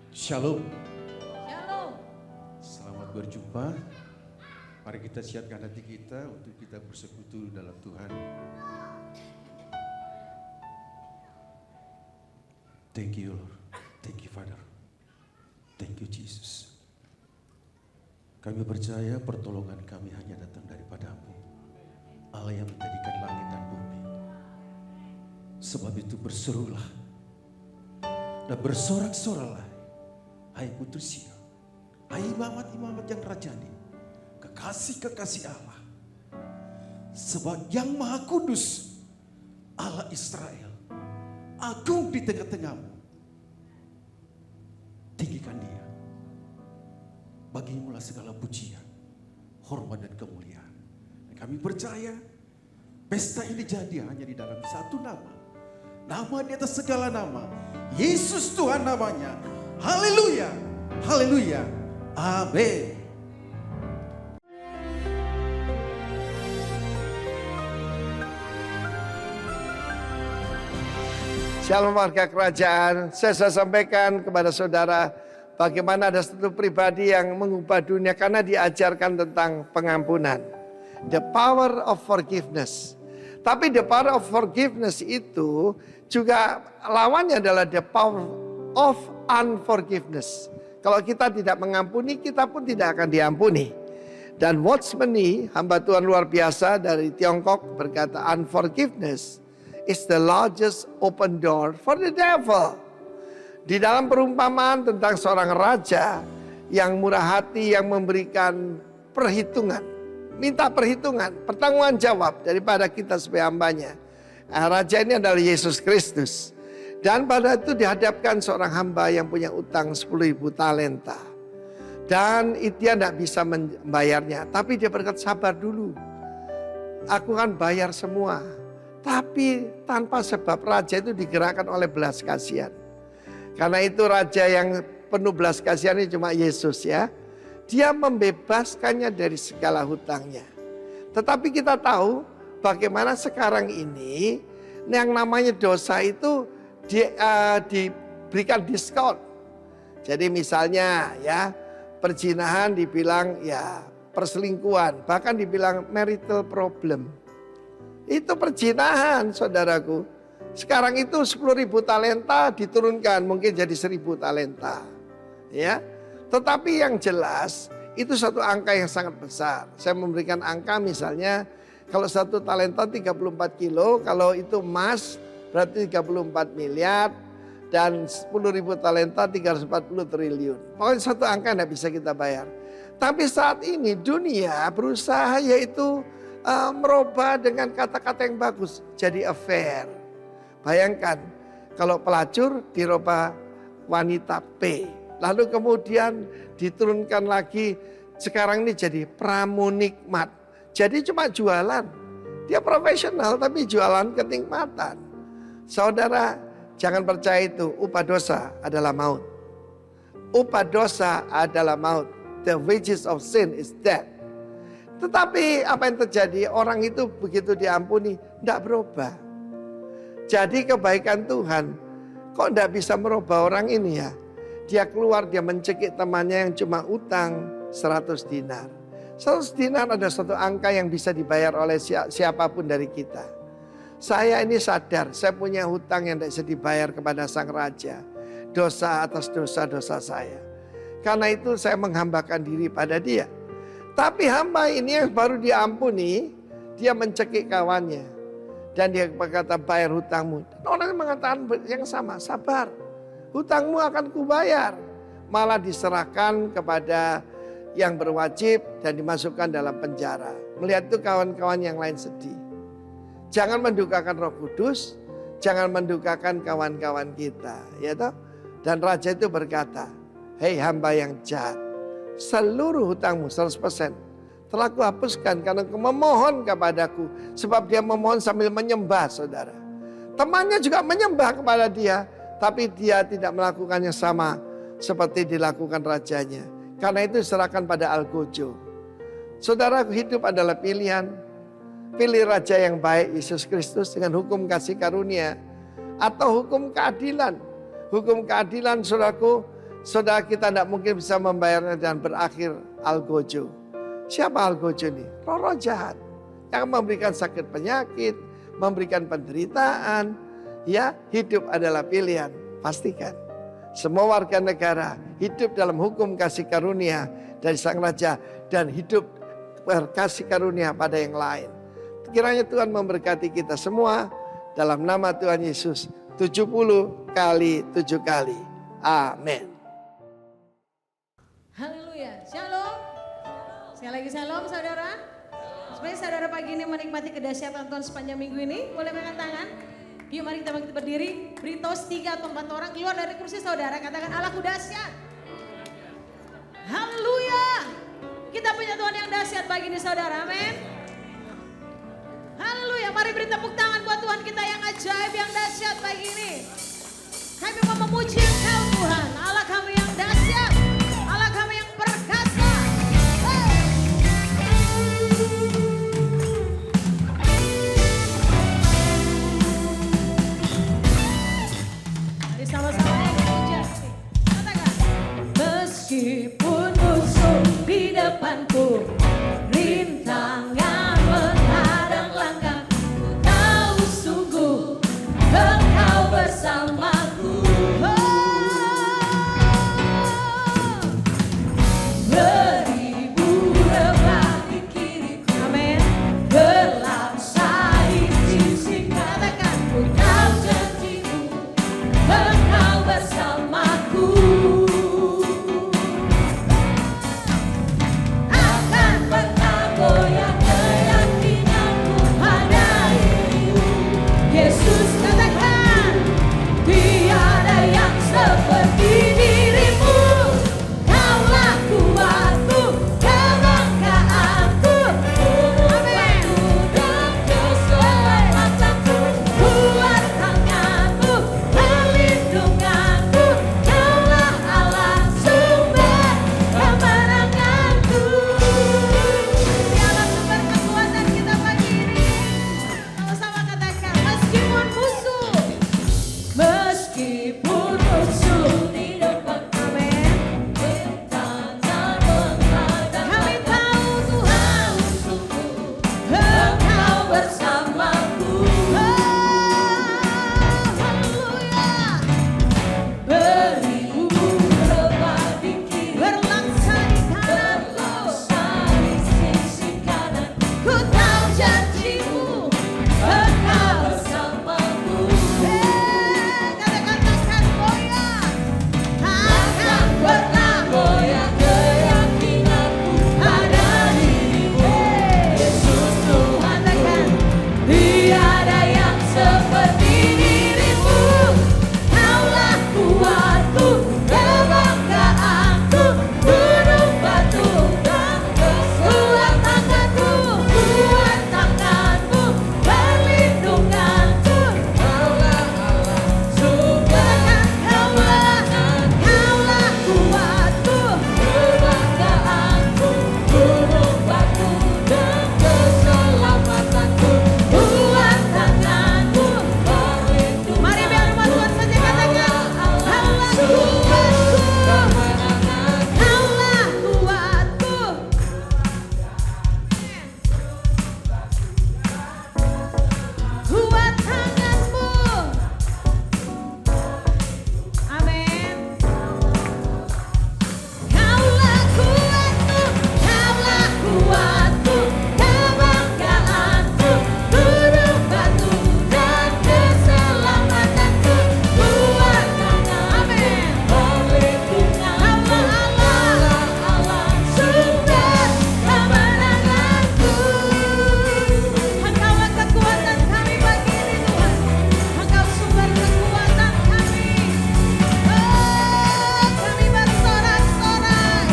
Shalom. Shalom. Selamat berjumpa. Mari kita siapkan hati kita untuk kita bersekutu dalam Tuhan. Thank you Lord. Thank you Father. Thank you Jesus. Kami percaya pertolongan kami hanya datang daripadamu, Allah yang menjadikan langit dan bumi. Sebab itu berserulah dan bersorak-soraklah, hai putri Sion, hai imamat-imamat yang rajani, kekasih-kekasih Allah. Sebab yang Maha Kudus, Allah Israel, agung di tengah-tengahmu. Tinggikan Dia. Bagimulah segala pujian, hormat dan kemuliaan. Dan kami percaya pesta ini jadi hanya di dalam satu nama. Nama di atas segala nama. Yesus Tuhan namanya. Haleluya. Haleluya. Amin. Shalom warga kerajaan, saya sampaikan kepada saudara bagaimana ada satu pribadi yang mengubah dunia karena diajarkan tentang pengampunan. The power of forgiveness. Tapi the power of forgiveness itu juga lawannya adalah the power of unforgiveness. Kalau kita tidak mengampuni, kita pun tidak akan diampuni. Dan Watchman Nee, hamba Tuhan luar biasa dari Tiongkok, berkata unforgiveness is the largest open door for the devil. Di dalam perumpamaan tentang seorang raja yang murah hati, yang memberikan perhitungan, minta perhitungan, pertanggungan jawab daripada kita sebagai hambanya. Raja ini adalah Yesus Kristus. Dan pada itu dihadapkan seorang hamba yang punya utang 10.000 talenta. Dan dia tidak bisa membayarnya. Tapi dia berkata, sabar dulu, aku akan bayar semua. Tapi tanpa sebab raja itu digerakkan oleh belas kasihan. Karena itu raja yang penuh belas kasihan ini cuma Yesus ya. Dia membebaskannya dari segala hutangnya. Tetapi kita tahu bagaimana sekarang ini yang namanya dosa itu diberikan diskon. Jadi misalnya ya perzinahan dibilang ya perselingkuhan. Bahkan dibilang marital problem. Itu perzinahan saudaraku. Sekarang itu 10.000 talenta diturunkan mungkin jadi 1.000 talenta. Ya. Tetapi yang jelas itu satu angka yang sangat besar. Saya memberikan angka misalnya kalau 1 talenta 34 kilo. Kalau itu emas berarti 34 miliar. Dan 10.000 talenta 340 triliun. Pokoknya satu angka tidak bisa kita bayar. Tapi saat ini dunia berusaha yaitu merubah dengan kata-kata yang bagus jadi affair. Bayangkan kalau pelacur dirubah wanita P, lalu kemudian diturunkan lagi sekarang ini jadi pramunikmat. Jadi cuma jualan. Dia profesional tapi jualan kenikmatan. Saudara jangan percaya itu, upah dosa adalah maut. Upah dosa adalah maut. The wages of sin is death. Tetapi apa yang terjadi? Orang itu begitu diampuni, tidak berubah. Jadi kebaikan Tuhan, kok tidak bisa merubah orang ini ya? Dia keluar, dia mencekik temannya yang cuma utang 100 dinar. 100 dinar ada satu angka yang bisa dibayar oleh siapapun dari kita. Saya ini sadar, saya punya hutang yang tidak bisa dibayar kepada sang raja. Dosa atas dosa-dosa saya. Karena itu saya menghambakan diri pada dia. Tapi hamba ini yang baru diampuni, dia mencekik kawannya. Dan dia berkata bayar hutangmu. Dan orang mengatakan yang sama, sabar. Hutangmu akan kubayar. Malah diserahkan kepada yang berwajib dan dimasukkan dalam penjara. Melihat itu kawan-kawan yang lain sedih. Jangan mendukakan Roh Kudus, jangan mendukakan kawan-kawan kita, ya toh? Dan raja itu berkata, hei hamba yang jahat, seluruh hutangmu 100% telah kuhapuskan karena kau memohon kepadaku. Sebab dia memohon sambil menyembah saudara. Temannya juga menyembah kepada dia, tapi dia tidak melakukannya sama seperti dilakukan rajanya. Karena itu diserahkan pada Algojo. Saudara, hidup adalah pilihan. Pilih raja yang baik, Yesus Kristus, dengan hukum kasih karunia. Atau hukum keadilan. Hukum keadilan, saudaraku, Saudara kita tidak mungkin bisa membayarnya dan berakhir algojo. Siapa algojo ini? Roh-roh jahat yang memberikan sakit penyakit, memberikan penderitaan. Ya, hidup adalah pilihan. Pastikan semua warga negara hidup dalam hukum kasih karunia dari Sang Raja dan hidup berkasih karunia pada yang lain. Kiranya Tuhan memberkati kita semua dalam nama Tuhan Yesus 70 kali 7 kali. Amin. Haleluya. Shalom. Sekali lagi shalom saudara. Supaya saudara pagi ini menikmati kedahsyatan Tuhan sepanjang minggu ini, boleh angkat tangan. Yuk mari kita bangkit berdiri. Beri tos 3 atau 4 orang keluar dari kursi saudara. Katakan Allahku dahsyat. Haleluya. Kita punya Tuhan yang dahsyat pagi ini saudara. Amin. Haleluya. Mari beri tepuk tangan buat Tuhan kita yang ajaib, yang dahsyat pagi ini. Kami mau memuji Engkau Tuhan. Allah kami yang dahsyat. Allah kami yang perkasa. Hey. Mari sama-sama yang memuji. Katakan. Meskipun musuh di depanku, rintangan menghadang langkahku, tahu sungguh Engkau bersamaku. Beribu rebah di kiriku, amin. Berlaksa di sisiku, katakan ku tahu janjimu, Engkau bersamaku. Akan pernah goyah keyakinanku pada dirimu, Yesus. Katakan tiada yang seperti dirimu. Kaulah kuatku, kebanggaanku, amin. Dan keselamatanku, kuat tanganmu, perlindunganku. Kaulah Allah sumber kemenanganku. Dialah sumber kekuatan kita pagi ini. Sama-sama katakan, meskipun musuh di depan kami, rintangan menghadang, kami tahu Tuhan sungguh Engkau bersamaku. Haleluya. Beribu rebah di kiri, berlaksa di kananku, di sisi kanan. Ku tahu janjimu, Engkau bersamaku. Katakan takkan goyah, takkan pernah goyah keyakinanku pada dirimu, Yesus Tuhan. Katakan tiada yang seperti dirimu. Kaulah kuatku, kebanggaanku, gunung batu dan kuat tanganku, kuat tanganmu, perlindunganku. Kaulah Allah sumber, kaulah kuatku, kebanggaanku, gunung batu dan keselamatanku, kuat tanganmu, perlindunganku. Mari biar rumah Tuhan saja katakan, kaulah kuatku, kaulah kuatku. Kuat tanganmu, amin. Kaulah kuatku, kebanggaanku, gunung batu dan keselamatanku, kuat tangan, amin. Perlindungan, Allah sumber kemenanganku. Engkaulah kekuatan kami pagi ini Tuhan. Engkau sumber kekuatan kami. Oh, kami bersorak-sorai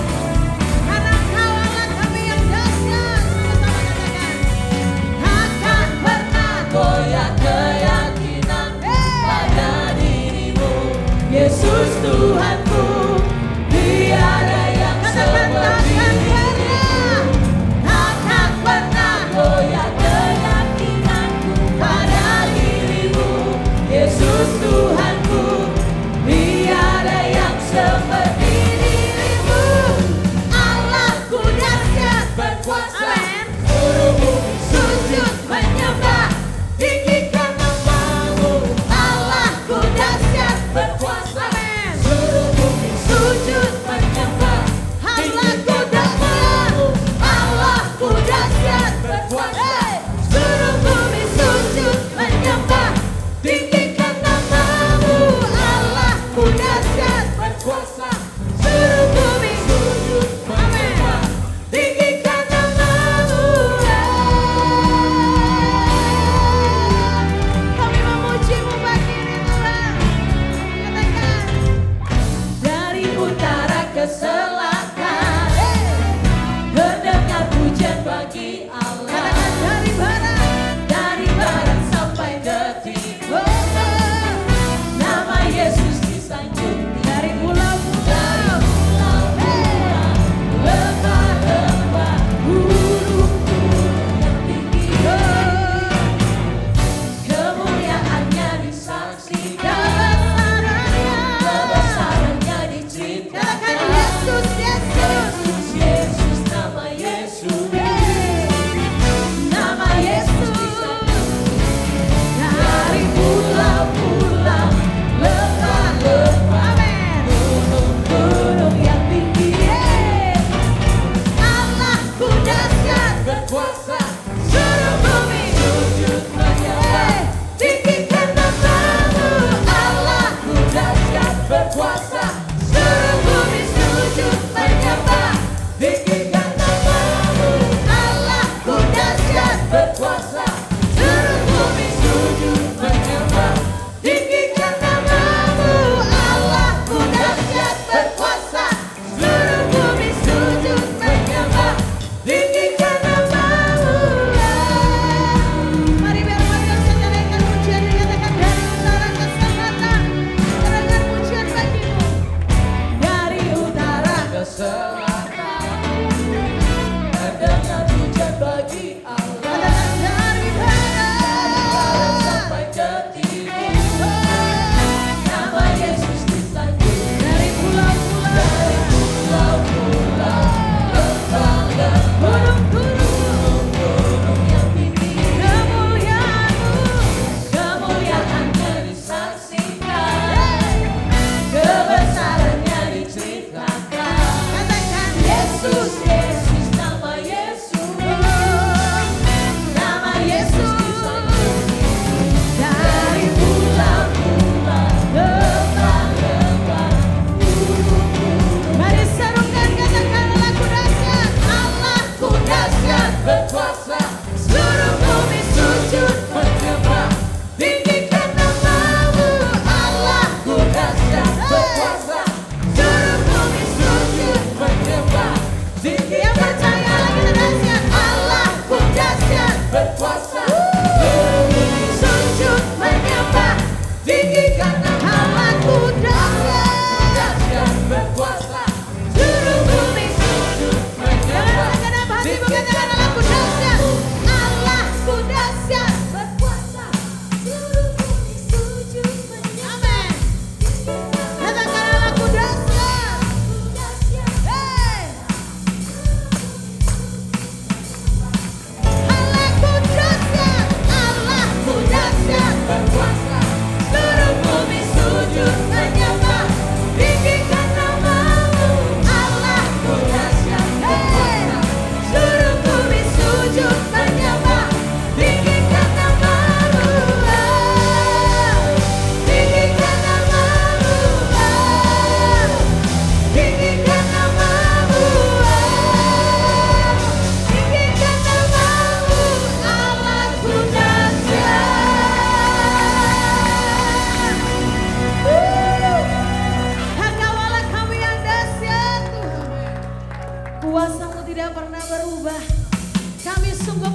karena Engkau Allah kami yang dahsyat. Sama-sama katakan, takkan pernah goyah keyakinan pada dirimu, Yesus Tuhanku. Tiada yang seperti dirimu. Takkan pernah goyah keyakinanku pada dirimu, Yesus Tuhanku. Tiada yang seperti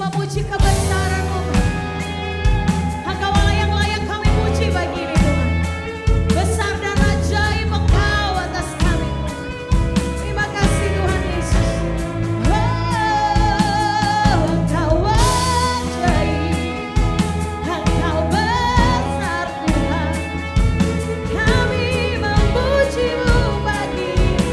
memuji kebesaran-Mu. Engkau Allah yang layak kami puji pagi ini Tuhan. Besar dan ajaib Engkau atas kami Tuhan. Terima kasih Tuhan Yesus. Engkau ajaib, Engkau besar Tuhan. Kami memuji-Mu pagi ini.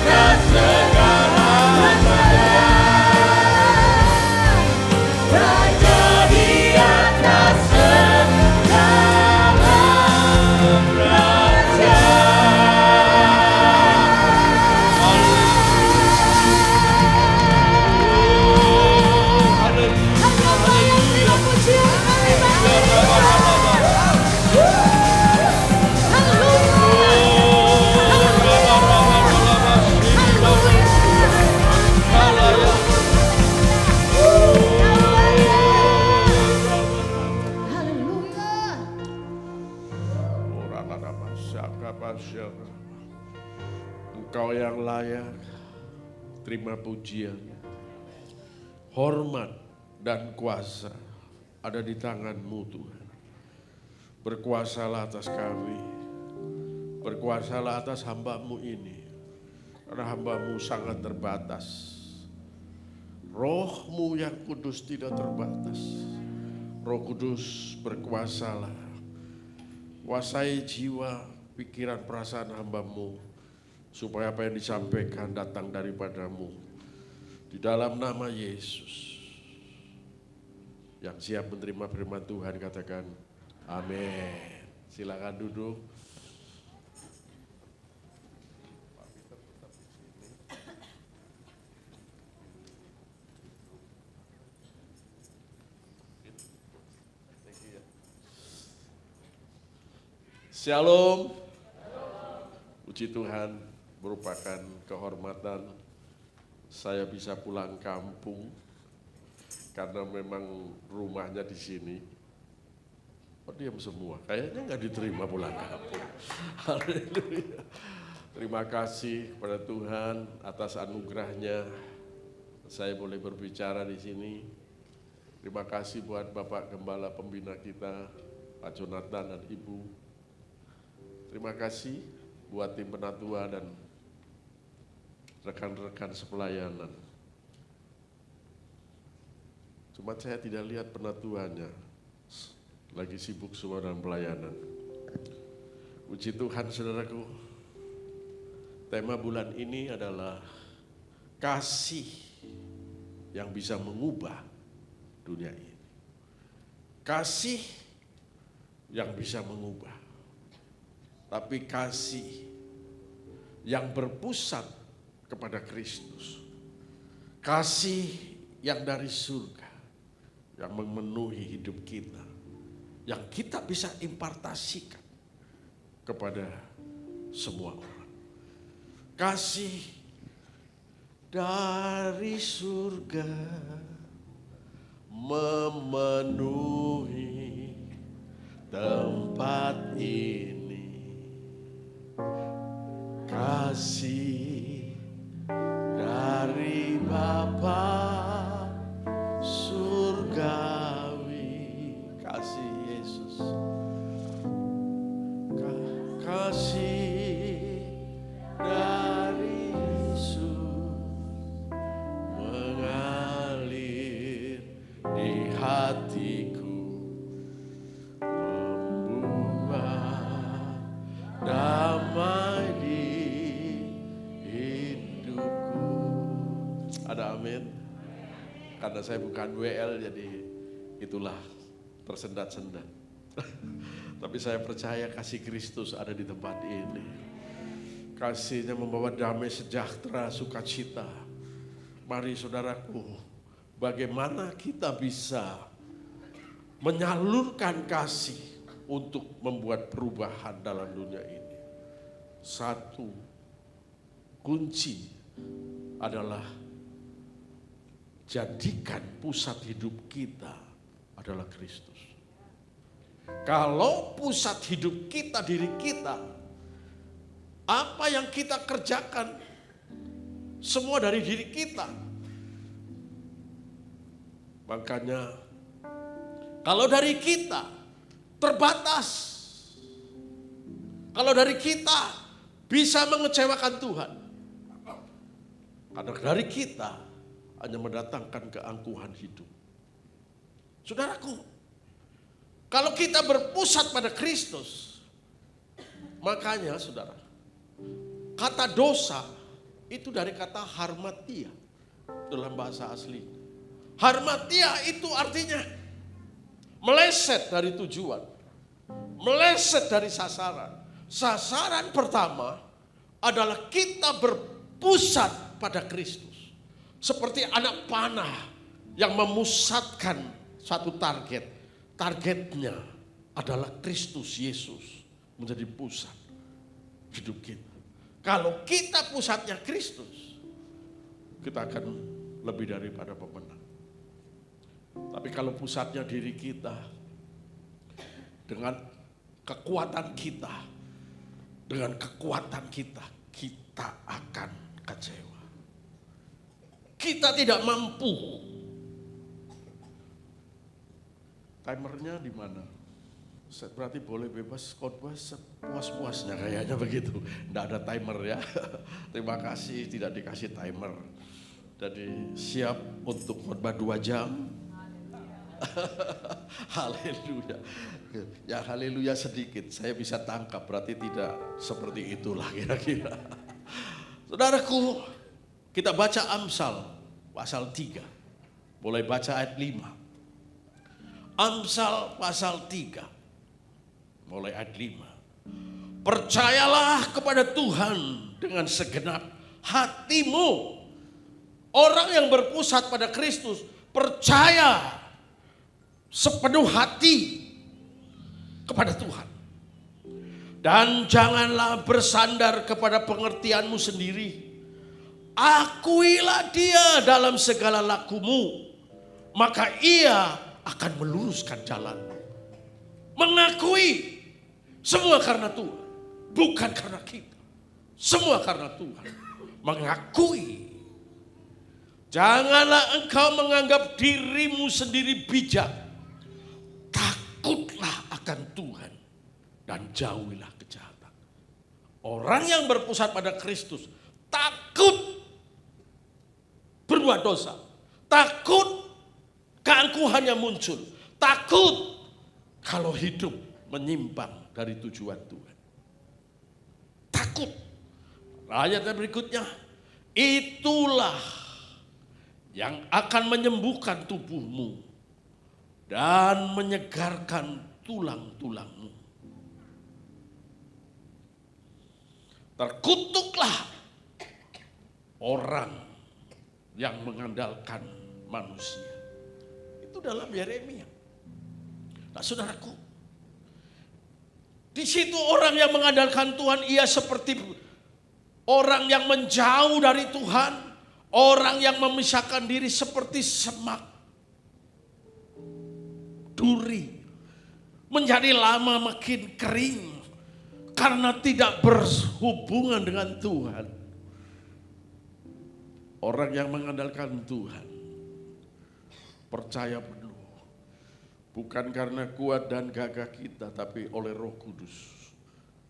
atas segala raja. Raja di atas segala raja. Engkau yang layak terima pujian, hormat dan kuasa ada di tangan-Mu Tuhan. Berkuasalah atas kami, berkuasalah atas hamba-Mu ini, karena hamba-Mu sangat terbatas. Roh-Mu yang kudus tidak terbatas. Roh Kudus berkuasalah, kuasai jiwa, pikiran, perasaan hamba-Mu, supaya apa yang disampaikan datang daripada-Mu. Di dalam nama Yesus. Yang siap menerima firman Tuhan katakan amin. Silakan duduk. Shalom. Puji Tuhan, merupakan kehormatan saya bisa pulang kampung karena memang rumahnya di sini. Oh, diam semua, kayaknya nggak diterima pulang kampung. Haleluya. Terima kasih kepada Tuhan atas anugerahnya saya boleh berbicara di sini. Terima kasih buat Bapak Gembala Pembina kita, Pak Jonathan dan Ibu. Terima kasih buat tim penatua dan rekan-rekan sepelayanan. Cuma saya tidak lihat penatuanya, lagi sibuk semua dalam pelayanan. Puji Tuhan saudaraku, tema bulan ini adalah kasih yang bisa mengubah dunia ini. Kasih yang bisa mengubah. Tapi kasih yang berpusat kepada Kristus. Kasih yang dari surga, yang memenuhi hidup kita, yang kita bisa impartasikan kepada semua orang. Kasih dari surga memenuhi tempat ini. Kasih dari Bapa surgawi, kasih Yesus, kasih dari Yesus mengalir di hatiku, membuat damai. Ada amin. Karena saya bukan WL jadi itulah tersendat-sendat. Tapi saya percaya kasih Kristus ada di tempat ini. Kasihnya membawa damai, sejahtera, sukacita. Mari saudaraku, bagaimana kita bisa menyalurkan kasih untuk membuat perubahan dalam dunia ini. Satu kunci adalah jadikan pusat hidup kita adalah Kristus. Kalau pusat hidup kita diri kita, apa yang kita kerjakan semua dari diri kita. Makanya kalau dari kita terbatas, kalau dari kita bisa mengecewakan Tuhan, karena dari kita hanya mendatangkan keangkuhan hidup. Saudaraku, kalau kita berpusat pada Kristus, makanya saudara, kata dosa itu dari kata harmatia dalam bahasa asli. Harmatia itu artinya meleset dari tujuan, meleset dari sasaran. Sasaran pertama adalah kita berpusat pada Kristus. Seperti anak panah yang memusatkan satu target. Targetnya adalah Kristus Yesus menjadi pusat hidup kita. Kalau kita pusatnya Kristus, kita akan lebih daripada pemenang. Tapi kalau pusatnya diri kita, dengan kekuatan kita, kita akan kecewa. Kita tidak mampu. Timernya di mana? Berarti boleh bebas khotbah sepuas-puasnya kayaknya begitu. Tidak ada timer ya. Terima kasih tidak dikasih timer. Jadi siap untuk khotbah 2 jam. Haleluya. Ya haleluya sedikit. Saya bisa tangkap berarti tidak seperti itulah kira-kira. Saudaraku, kita baca Amsal pasal 3. Boleh baca ayat 5. Amsal pasal 3. Mulai ayat 5. Percayalah kepada Tuhan dengan segenap hatimu. Orang yang berpusat pada Kristus percaya sepenuh hati kepada Tuhan. Dan janganlah bersandar kepada pengertianmu sendiri. Akuilah dia dalam segala lakumu, maka ia akan meluruskan jalanmu. Mengakui semua karena Tuhan, bukan karena kita. Semua karena Tuhan. Mengakui. Janganlah engkau menganggap dirimu sendiri bijak. Takutlah akan Tuhan dan jauhilah kejahatan. Orang yang berpusat pada Kristus takut berbuat dosa. Takut keangkuhan yang muncul. Takut kalau hidup menyimpang dari tujuan Tuhan. Takut. Ayat berikutnya, itulah yang akan menyembuhkan tubuhmu dan menyegarkan tulang-tulangmu. Terkutuklah orang yang mengandalkan manusia. Itu dalam Yeremia. Nah saudaraku, di situ orang yang mengandalkan Tuhan, ia seperti orang yang menjauh dari Tuhan, orang yang memisahkan diri seperti semak duri, menjadi lama makin kering karena tidak berhubungan dengan Tuhan. Orang yang mengandalkan Tuhan percaya penuh, bukan karena kuat dan gagah kita, tapi oleh Roh Kudus.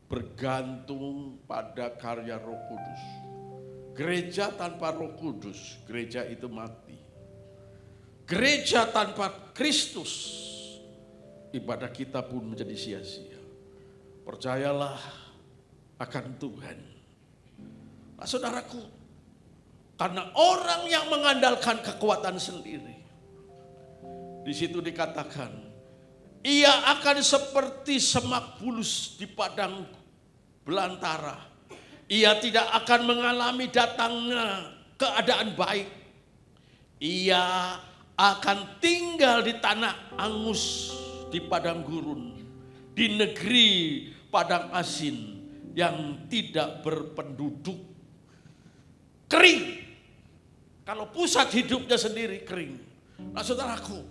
Bergantung pada karya Roh Kudus. Gereja tanpa Roh Kudus, gereja itu mati. Gereja tanpa Kristus, ibadah kita pun menjadi sia-sia. Percayalah akan Tuhan. Nah saudaraku, karena orang yang mengandalkan kekuatan sendiri, di situ dikatakan, ia akan seperti semak bulus di padang belantara. Ia tidak akan mengalami datangnya keadaan baik. Ia akan tinggal di tanah angus, di padang gurun, di negeri padang asin yang tidak berpenduduk. Kering. Kalau pusat hidupnya sendiri kering. Nah saudaraku,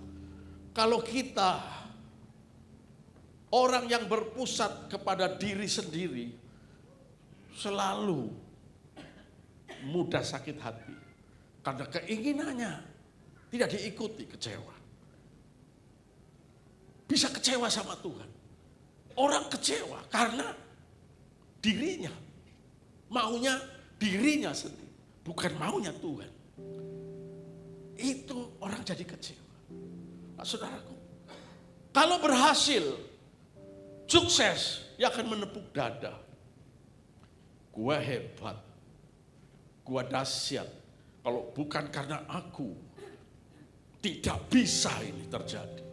kalau kita orang yang berpusat kepada diri sendiri, selalu mudah sakit hati. Karena keinginannya tidak diikuti, kecewa. Bisa kecewa sama Tuhan. Orang kecewa karena dirinya, maunya dirinya sendiri, bukan maunya Tuhan. Itu orang jadi kecewa. Nah, saudaraku, kalau berhasil, sukses, dia akan menepuk dada. Gua hebat. gua dahsyat. Kalau bukan karena aku, tidak bisa ini terjadi.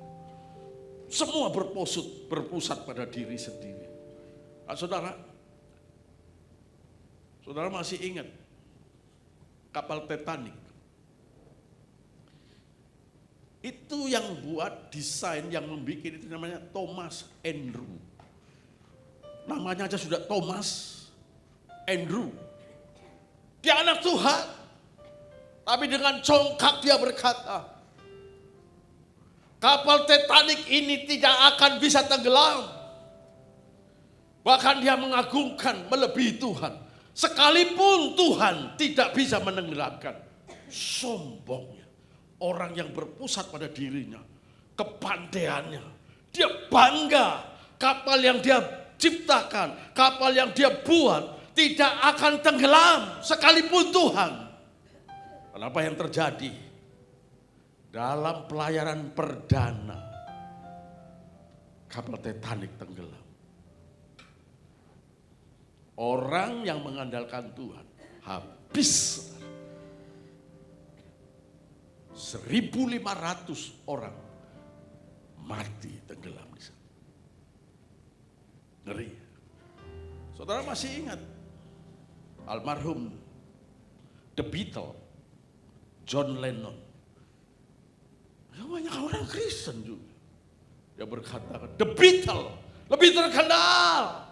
Semua berpusat pada diri sendiri. Nah, saudara masih ingat kapal Titanic? Itu yang buat desain, yang membuat itu namanya Thomas Andrew. Namanya aja sudah Thomas Andrew. Dia anak Tuhan. Tapi dengan congkak dia berkata, kapal Titanic ini tidak akan bisa tenggelam. Bahkan dia mengagungkan melebihi Tuhan. Sekalipun Tuhan tidak bisa menenggelamkan. Sombongnya orang yang berpusat pada dirinya, kepandaiannya. Dia bangga kapal yang dia ciptakan, kapal yang dia buat tidak akan tenggelam sekalipun Tuhan. Kenapa yang terjadi? Dalam pelayaran perdana, kapal Titanic tenggelam. Orang yang mengandalkan Tuhan habis. 1.500 orang mati tenggelam di sana. Ngeri. Saudara masih ingat almarhum The Beatles, John Lennon. Banyak orang Kristen juga. Dia berkata, The Beatles lebih terkenal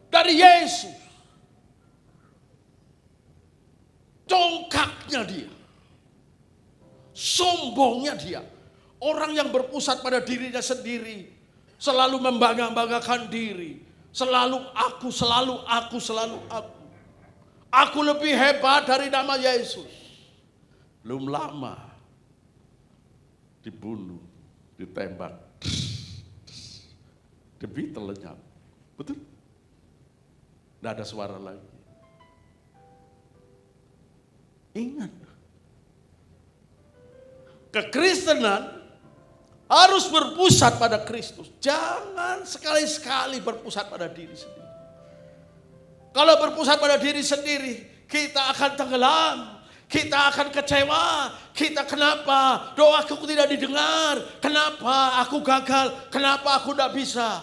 dari Yesus. Congkaknya dia. Sombongnya dia. Orang yang berpusat pada dirinya sendiri. Selalu membangga-banggakan diri. Selalu aku. Aku lebih hebat dari nama Yesus. Belum lama dibunuh, ditembak. The Beatles lenyap. Betul? Tidak ada suara lagi. Ingat. Kekristenan harus berpusat pada Kristus. Jangan sekali-sekali berpusat pada diri sendiri. Kalau berpusat pada diri sendiri, kita akan tenggelam. Kita akan kecewa. Kita kenapa? Doaku tidak didengar. Kenapa aku gagal? Kenapa aku tidak bisa?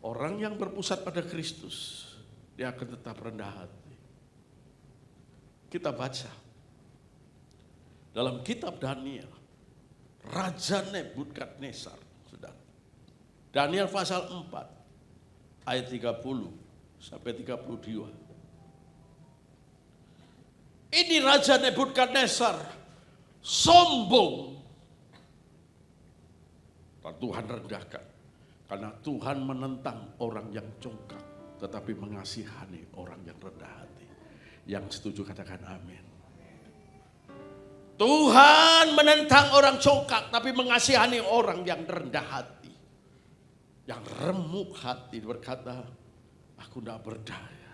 Orang yang berpusat pada Kristus, dia akan tetap rendah hati. Kita baca. Dalam kitab Daniel, Raja Nebukadnezar, Daniel pasal 4, ayat 30 sampai 32. Ini Raja Nebukadnezar sombong. Tuhan rendahkan. Karena Tuhan menentang orang yang congkak, tetapi mengasihani orang yang rendah hati. Yang setuju katakan amin. Tuhan menentang orang congkak, tapi mengasihani orang yang rendah hati. Yang remuk hati berkata, aku tidak berdaya.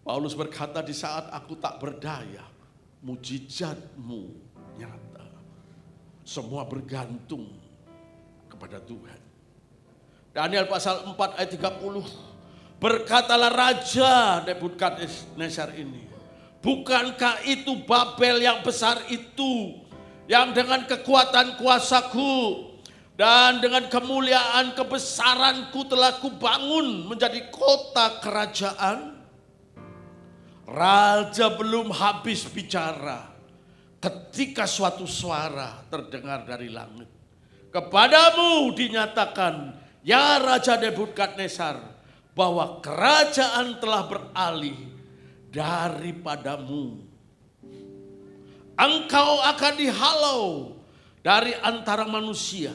Paulus berkata, di saat aku tak berdaya, mujizatmu nyata. Semua bergantung kepada Tuhan. Daniel pasal 4 ayat 30. Berkatalah Raja Nebukadnezar ini. Bukankah itu Babel yang besar itu, yang dengan kekuatan kuasaku dan dengan kemuliaan kebesaranku telah kubangun menjadi kota kerajaan? Raja belum habis bicara ketika suatu suara terdengar dari langit. Kepadamu dinyatakan, ya Raja Nebukadnezar, bahwa kerajaan telah beralih daripadamu. Engkau akan dihalau dari antara manusia,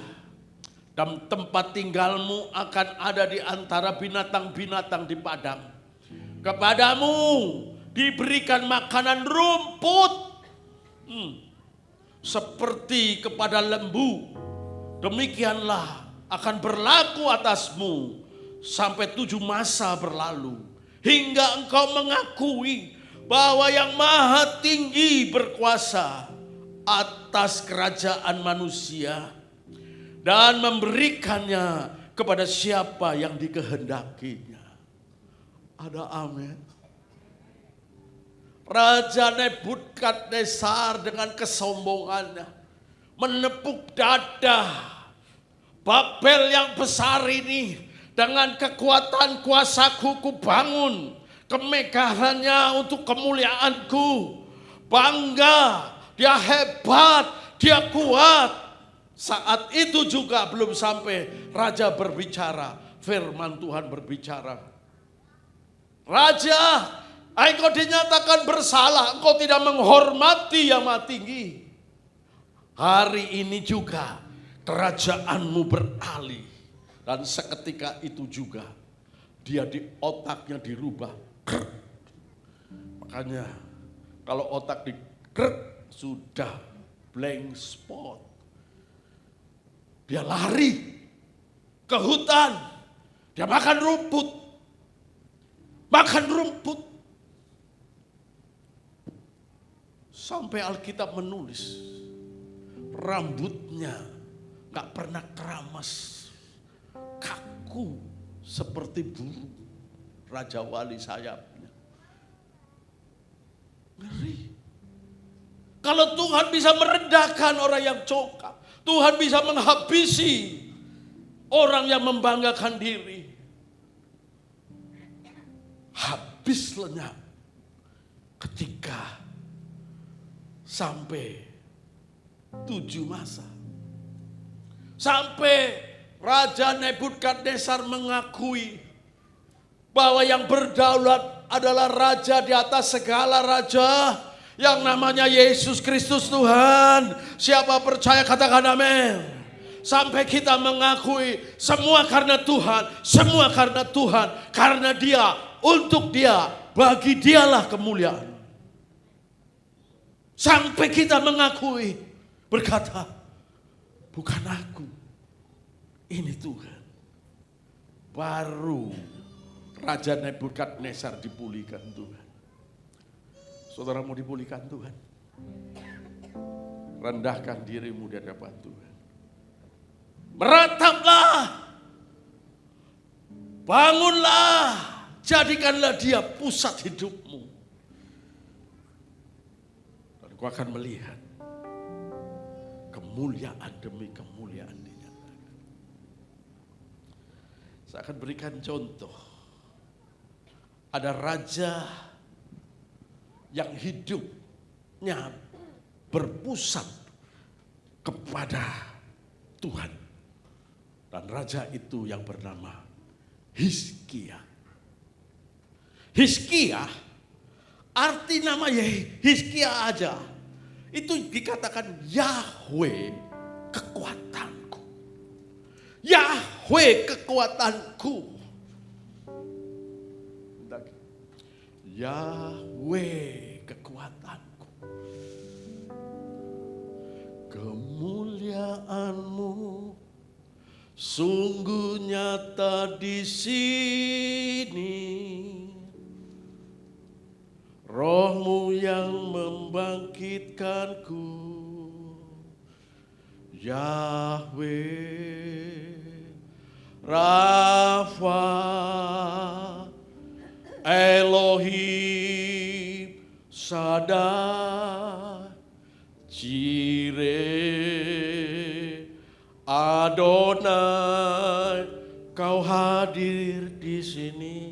dan tempat tinggalmu akan ada di antara binatang-binatang di padang. Kepadamu diberikan makanan rumput seperti kepada lembu. Demikianlah akan berlaku atasmu sampai 7 masa berlalu. Hingga engkau mengakui bahwa yang maha tinggi berkuasa atas kerajaan manusia dan memberikannya kepada siapa yang dikehendakinya. Ada amin. Raja Nebukadnezar dengan kesombongannya menepuk dada. Babel yang besar ini dengan kekuatan kuasaku kubangun kemegahannya untuk kemuliaanku. Bangga, dia hebat, dia kuat. Saat itu juga belum sampai raja berbicara, firman Tuhan berbicara. Raja, engkau dinyatakan bersalah, engkau tidak menghormati yang maha tinggi. Hari ini juga kerajaanmu beralih. Dan seketika itu juga dia di otaknya dirubah. Makanya kalau otak dikrek sudah blank spot. Dia lari ke hutan. Dia makan rumput. Makan rumput. Sampai Alkitab menulis rambutnya gak pernah keramas. Kaku seperti burung. Raja Wali sayapnya. Ngeri. Kalau Tuhan bisa merendahkan orang yang congkak. Tuhan bisa menghabisi orang yang membanggakan diri. Habis lenyap ketika sampai 7 masa. Sampai Raja Nebukadnezar mengakui bahwa yang berdaulat adalah raja di atas segala raja, yang namanya Yesus Kristus Tuhan. Siapa percaya katakan amin. Sampai kita mengakui semua karena Tuhan, semua karena Tuhan, karena Dia, untuk Dia, bagi Dialah kemuliaan. Sampai kita mengakui, berkata, bukan aku, ini Tuhan. Baru Raja Nebukadnezar dipulihkan Tuhan. Saudara mau dipulihkan Tuhan? Rendahkan dirimu di hadapan Tuhan. Merataplah. Bangunlah. Jadikanlah Dia pusat hidupmu. Dan kau akan melihat kemuliaan demi kemuliaan dinyatakan. Saya akan berikan contoh. Ada raja yang hidupnya berpusat kepada Tuhan. Dan raja itu yang bernama Hizkia. Hizkia, arti namanya Hizkia aja. Itu dikatakan Yahweh kekuatanku. Yahweh kekuatanku. Yahweh kekuatanku. Kemuliaanmu sungguh nyata di sini. Rohmu yang membangkitkanku. Yahweh Rafa Elohim Shaddai Jireh Adonai, kau hadir di sini.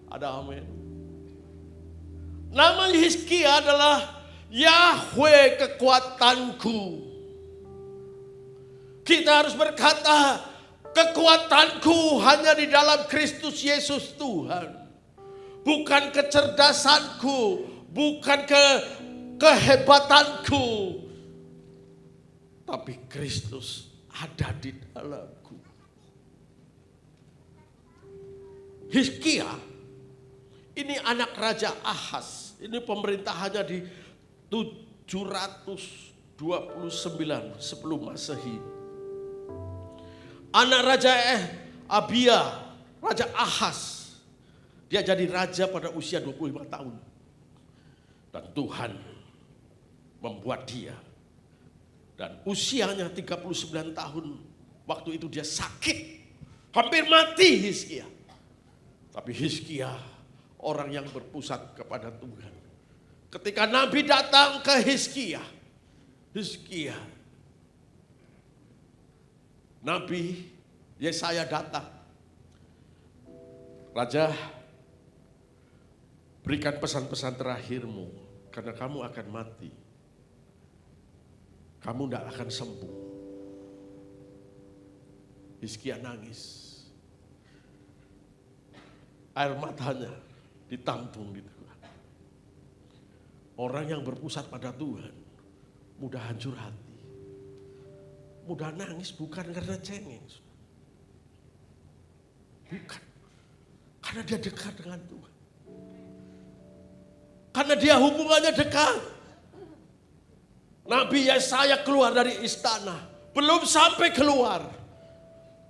Ada amin. Nama Hizkia adalah Yahweh kekuatanku. Kita harus berkata, kekuatanku hanya di dalam Kristus Yesus Tuhan. Bukan kecerdasanku, bukan kehebatanku, tapi Kristus ada di dalamku. Hizkia ini anak Raja Ahaz. Ini pemerintahannya di 729 sebelum Masehi. Anak Raja Abia, Raja Ahaz. Dia jadi raja pada usia 25 tahun. Dan Tuhan membuat dia. Dan usianya 39 tahun. Waktu itu dia sakit. Hampir mati Hizkia. Tapi Hizkia orang yang berpusat kepada Tuhan. Ketika Nabi datang ke Hizkia, Nabi Yesaya datang. Raja, berikan pesan-pesan terakhirmu, karena kamu akan mati. Kamu tidak akan sembuh. Hizkia nangis. Air matanya ditampung di Tuhan. Orang yang berpusat pada Tuhan mudah hancur hati. Mudah nangis bukan karena cengeng. Bukan. Karena dia dekat dengan Tuhan. Karena dia hubungannya dekat. Nabi Yesaya keluar dari istana. Belum sampai keluar.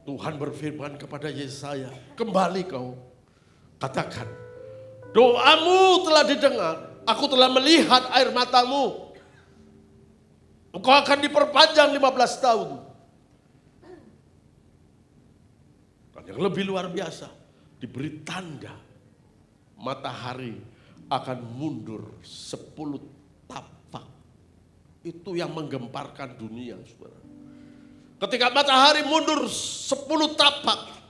Tuhan berfirman kepada Yesaya, kembali kau. Katakan, doamu telah didengar. Aku telah melihat air matamu. Engkau akan diperpanjang 15 tahun. Dan yang lebih luar biasa, diberi tanda matahari akan mundur 10 tapak. Itu yang menggemparkan dunia, saudara. Ketika matahari mundur 10 tapak,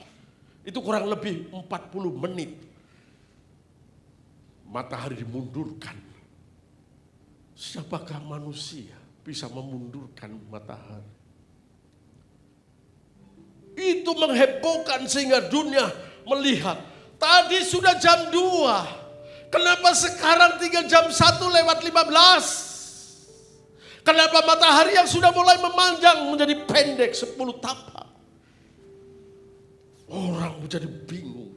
itu kurang lebih 40 menit. Matahari dimundurkan. Siapakah manusia bisa memundurkan matahari? Itu menghebohkan sehingga dunia melihat. Tadi sudah jam 2. Kenapa sekarang tinggal jam 1:15? Kenapa matahari yang sudah mulai memanjang menjadi pendek 10 tapak? Orang menjadi bingung.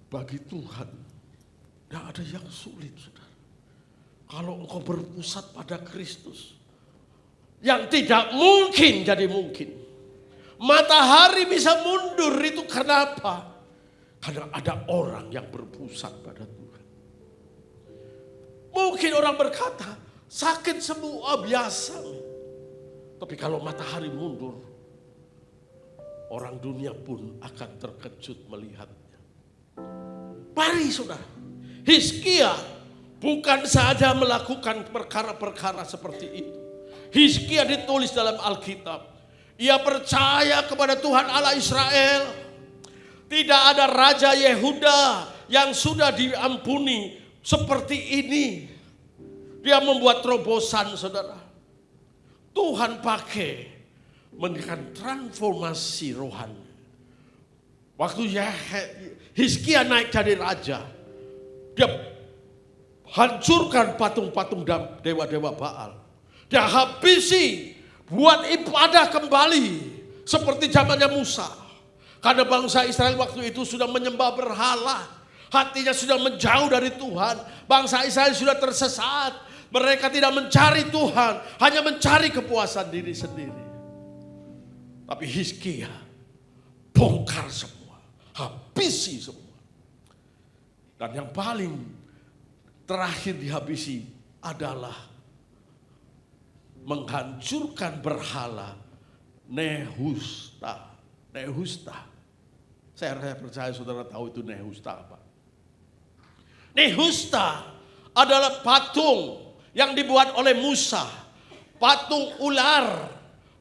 Bagi Tuhan, tidak ada yang sulit, saudara. Kalau engkau berpusat pada Kristus, yang tidak mungkin jadi mungkin. Matahari bisa mundur, itu kenapa? Karena ada orang yang berpusat pada Tuhan. Mungkin orang berkata, sakit semua biasa. Tapi kalau matahari mundur, orang dunia pun akan terkejut melihatnya. Mari saudara, Hizkia bukan saja melakukan perkara-perkara seperti itu. Hizkia ditulis dalam Alkitab. Ia percaya kepada Tuhan Allah Israel. Tidak ada Raja Yehuda yang sudah diampuni seperti ini. Dia membuat terobosan, saudara. Tuhan pakai memberikan transformasi rohani. Waktu Hizkia naik jadi raja, dia hancurkan patung-patung dewa-dewa Baal. Dia habisi, buat ibadah kembali seperti zamannya Musa. Karena bangsa Israel waktu itu sudah menyembah berhala, hatinya sudah menjauh dari Tuhan. Bangsa Israel sudah tersesat, mereka tidak mencari Tuhan, hanya mencari kepuasan diri sendiri. Tapi Hizkia bongkar semua, habisi semua. Dan yang paling terakhir dihabisi adalah menghancurkan berhala Nehushta. Saya percaya saudara tahu itu Nehushta apa. Nehushta adalah patung yang dibuat oleh Musa. Patung ular.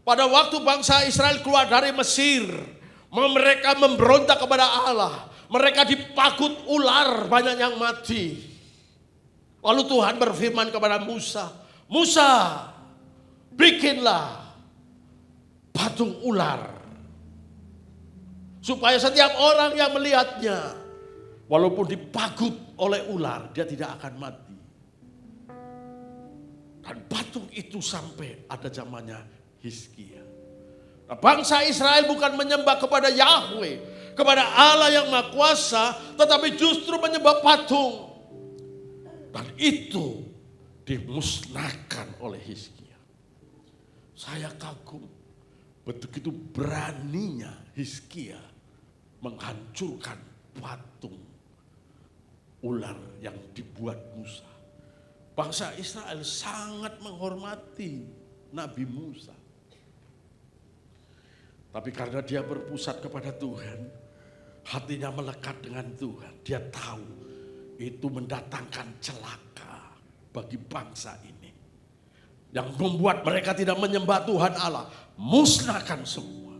Pada waktu bangsa Israel keluar dari Mesir, mereka memberontak kepada Allah. Mereka dipagut ular, banyak yang mati. Lalu Tuhan berfirman kepada Musa, Musa, bikinlah patung ular. Supaya setiap orang yang melihatnya, walaupun dipagut oleh ular, dia tidak akan mati. Dan patung itu sampai ada zamannya Hizkia. Nah, bangsa Israel bukan menyembah kepada Yahweh, kepada Allah yang Maha Kuasa, tetapi justru menyembah patung. Dan itu dimusnahkan oleh Hizkia. Saya kagum, begitu beraninya Hizkia menghancurkan patung ular yang dibuat Musa. Bangsa Israel sangat menghormati Nabi Musa. Tapi karena dia berpusat kepada Tuhan, hatinya melekat dengan Tuhan. Dia tahu itu mendatangkan celaka bagi bangsa ini. Yang membuat mereka tidak menyembah Tuhan Allah. Musnahkan semua.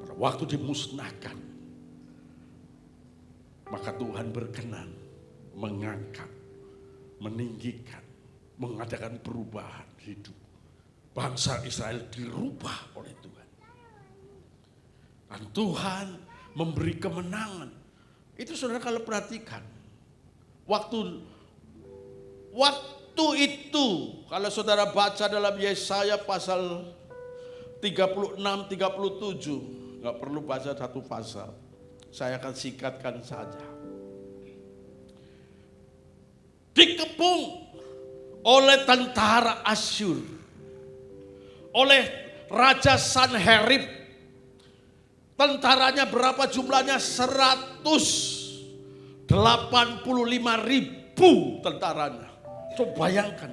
Pada waktu dimusnahkan, maka Tuhan berkenan mengangkat, meninggikan, mengadakan perubahan hidup. Bangsa Israel dirubah oleh Tuhan. Dan Tuhan memberi kemenangan. Itu saudara kalau perhatikan. Waktu itu kalau saudara baca dalam Yesaya pasal 36-37. Gak perlu baca satu pasal. Saya akan singkatkan saja. Dikepung oleh tentara Asyur. Oleh Raja Sanherib. Tentaranya berapa jumlahnya? 185.000 tentaranya. Coba bayangkan.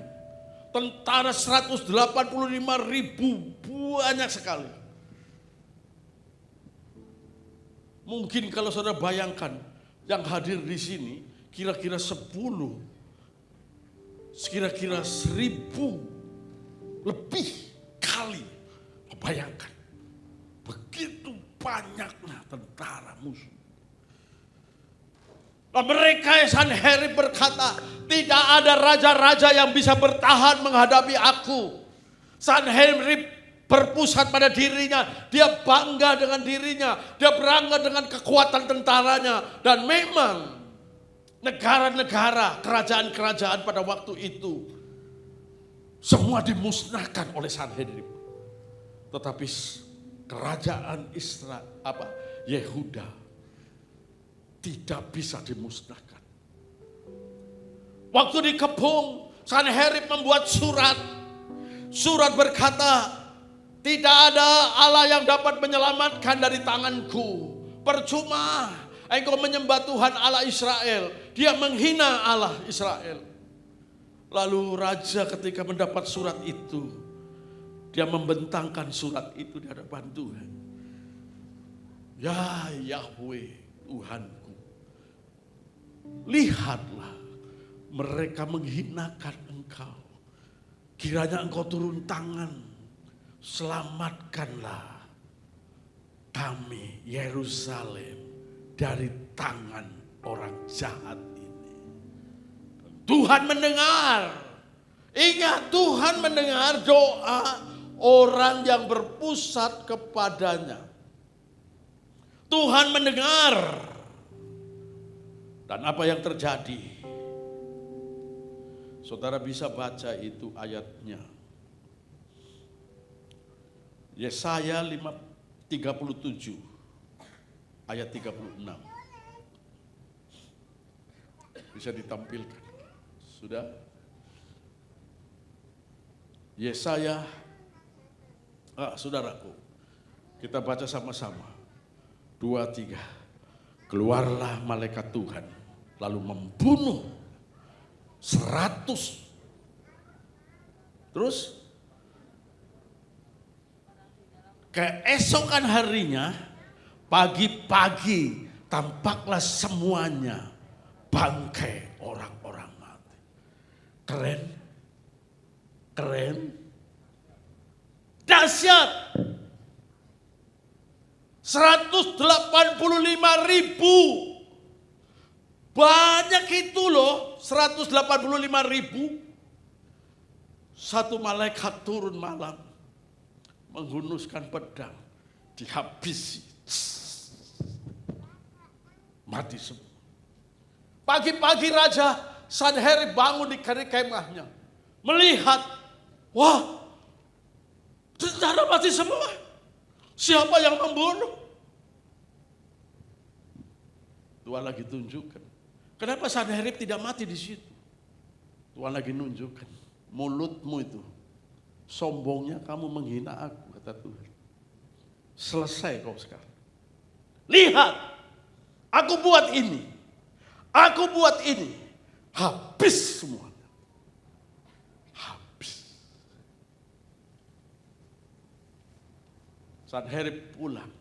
Tentara 185.000 banyak sekali. Mungkin kalau saudara bayangkan yang hadir di sini kira-kira 10, kira-kira 1.000 lebih kali. Bayangkan. Begitu banyaknya tentara musuh. Nah, mereka Sanherib berkata, tidak ada raja-raja yang bisa bertahan menghadapi aku. Sanherib berpusat pada dirinya, dia bangga dengan dirinya, dia bangga dengan kekuatan tentaranya. Dan memang negara-negara, kerajaan-kerajaan pada waktu itu semua dimusnahkan oleh Sanherib. Tetapi kerajaan Yehuda tidak bisa dimusnahkan. Waktu dikepung, Sanherib membuat surat. Surat berkata, tidak ada Allah yang dapat menyelamatkan dari tanganku. Percuma engkau menyembah Tuhan Allah Israel. Dia menghina Allah Israel. Lalu raja ketika mendapat surat itu, dia membentangkan surat itu di hadapan Tuhan. Ya Yahweh Tuhanku, lihatlah mereka menghinakan engkau. Kiranya engkau turun tangan, selamatkanlah kami Yerusalem dari tangan orang jahat ini. Tuhan mendengar. Ingat, Tuhan mendengar doa orang yang berpusat kepadanya. Tuhan mendengar. Dan apa yang terjadi? Saudara bisa baca itu ayatnya. Yesaya 37 ayat 36. Bisa ditampilkan. Sudah? Yesaya, saudaraku, kita baca sama-sama. 2, 3. Keluarlah malaikat Tuhan, lalu membunuh 100. Terus keesokan harinya, pagi-pagi tampaklah semuanya bangkai orang-orang mati. Keren. Keren. Dahsyat. 185.000. Banyak itu loh, 185.000. Satu malaikat turun malam, menghunuskan pedang, dihabisi. Mati semua. Pagi-pagi Raja Sanherib bangun di kemahnya. Melihat, wah, tentara mati semua. Siapa yang membunuh? Tuhan lagi tunjukkan. Kenapa Sanherib tidak mati di situ? Tuhan lagi nunjukkan. Mulutmu itu, sombongnya kamu menghina aku, kata Tuhan. Selesai kau sekarang. Lihat, aku buat ini. Aku buat ini. Habis semuanya. Habis. Sanherib pulang.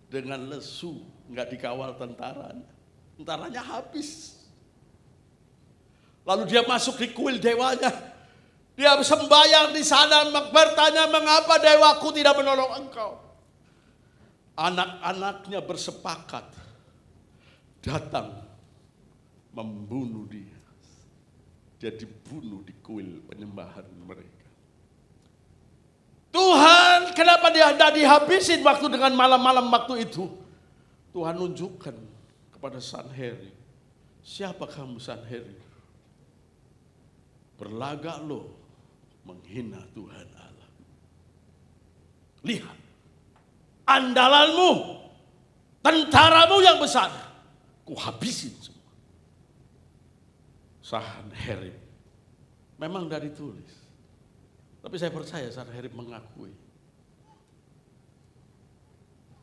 Dengan lesu, nggak dikawal tentaranya. Tentaranya habis. Lalu dia masuk di kuil dewanya. Dia sembahyang di sana, bertanya, mengapa dewaku tidak menolong engkau? Anak-anaknya bersepakat datang membunuh dia. Dia dibunuh di kuil penyembahan mereka. Tuhan, kenapa dia tidak dihabisin waktu dengan malam-malam waktu itu? Tuhan nunjukkan kepada Sanherib, siapa kamu Sanherib? Berlagak lo menghina Tuhan Allah. Lihat, andalanmu, tentaramu yang besar, ku habisin semua. Sanherib memang dari tulis. Tapi saya percaya Sanherib mengakui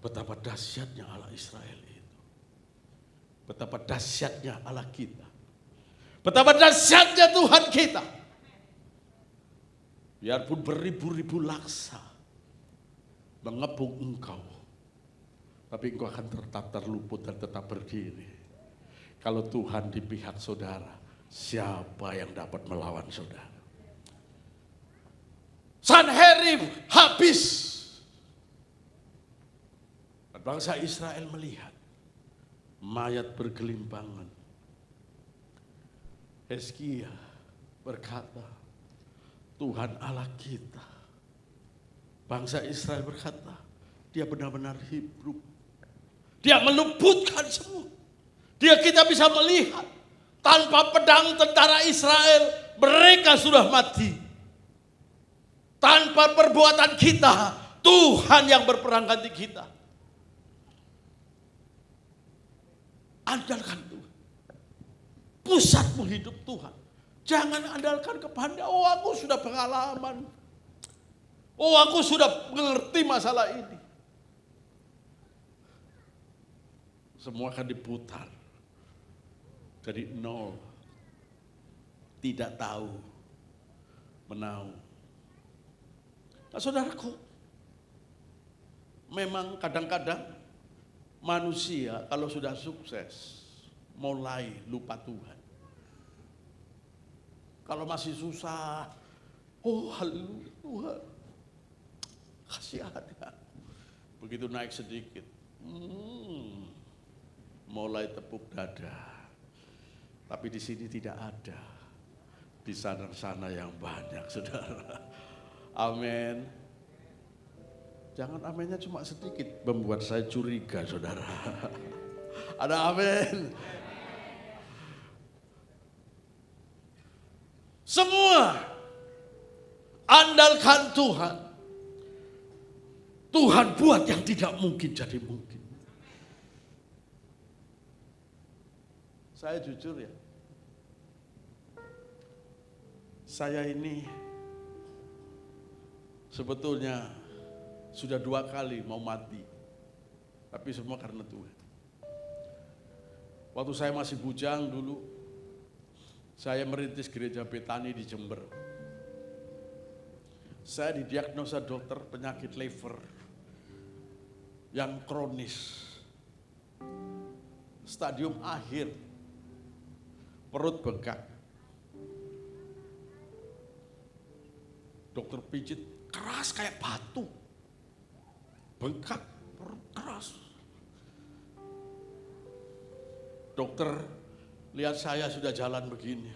betapa dahsyatnya Allah Israel itu. Betapa dahsyatnya Allah kita. Betapa dahsyatnya Tuhan kita. Biarpun beribu-ribu laksa mengepung engkau, tapi engkau akan tetap terluput dan tetap berdiri. Kalau Tuhan di pihak saudara, siapa yang dapat melawan saudara? Sanherib habis. Bangsa Israel melihat mayat bergelimpangan. Hizkia berkata, Tuhan Allah kita. Bangsa Israel berkata, dia benar-benar hidup. Dia meluputkan semua. Kita bisa melihat, tanpa pedang tentara Israel, mereka sudah mati. Tanpa perbuatan kita, Tuhan yang berperang ganti kita. Andalkan Tuhan. Pusatmu hidup Tuhan. Jangan andalkan kepada, oh aku sudah pengalaman. Oh aku sudah mengerti masalah ini. Semua akan diputar. Dari nol. Tidak tahu. Menau. Nah, saudaraku, memang kadang-kadang manusia kalau sudah sukses mulai lupa Tuhan. Kalau masih susah, oh haleluya Tuhan, kasihan ya. Begitu naik sedikit, mulai tepuk dada. Tapi di sini tidak ada, di sana-sana yang banyak, saudara. Amin. Jangan amennya cuma sedikit, membuat saya curiga, saudara. Ada amin. Semua andalkan Tuhan. Tuhan buat yang tidak mungkin jadi mungkin. Saya jujur ya. Saya ini sebetulnya sudah 2 kali mau mati. Tapi semua karena Tuhan. Waktu saya masih bujang dulu, saya merintis gereja Betani di Jember. Saya didiagnosa dokter penyakit liver yang kronis. Stadium akhir, perut bengkak. Dokter pijit keras kayak batu. Bengkak, perut keras. Dokter lihat saya sudah jalan begini,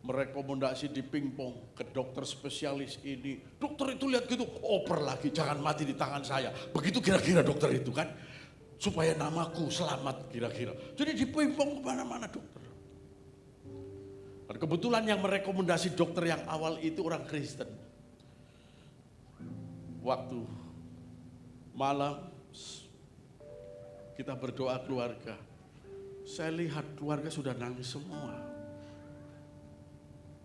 merekomendasi dipingpong ke dokter spesialis ini. Dokter itu lihat gitu, oper lagi, jangan mati di tangan saya. Begitu kira-kira dokter itu kan, supaya namaku selamat kira-kira. Jadi dipingpong kemana-mana dokter. Dan kebetulan yang merekomendasi dokter yang awal itu orang Kristen. Waktu malam kita berdoa keluarga. Saya lihat keluarga sudah nangis semua.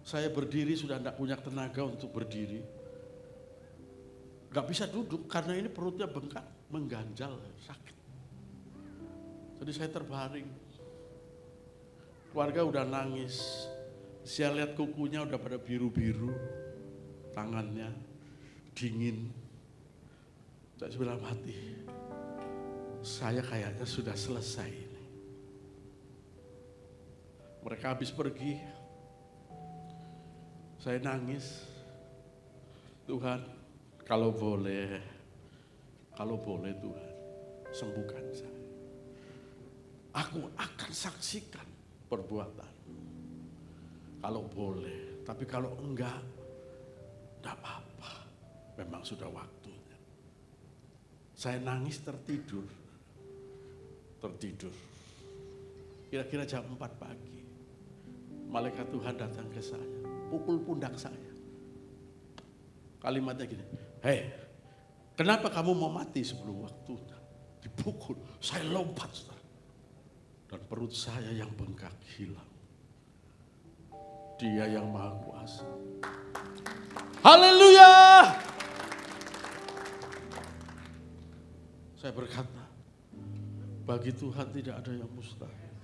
Saya berdiri sudah tidak punya tenaga untuk berdiri. Gak bisa duduk karena ini perutnya bengkak, mengganjal, sakit. Jadi saya terbaring. Keluarga udah nangis. Saya lihat kukunya udah pada biru-biru. tangannya dingin. Saya bilang hati, saya kayaknya sudah selesai ini. Mereka habis pergi, saya nangis. Tuhan, kalau boleh Tuhan, sembuhkan saya. Aku akan saksikan perbuatan. Kalau boleh, tapi kalau enggak apa-apa. Memang sudah waktunya. Saya nangis tertidur. Kira-kira jam 4 pagi. Malaikat Tuhan datang ke saya, pukul pundak saya. Kalimatnya gini, hei, kenapa kamu mau mati sebelum waktunya? Dipukul, saya lompat, saudara. Dan perut saya yang bengkak hilang. Dia yang maha kuasa. Haleluya! Saya berkata, bagi Tuhan tidak ada yang mustahil.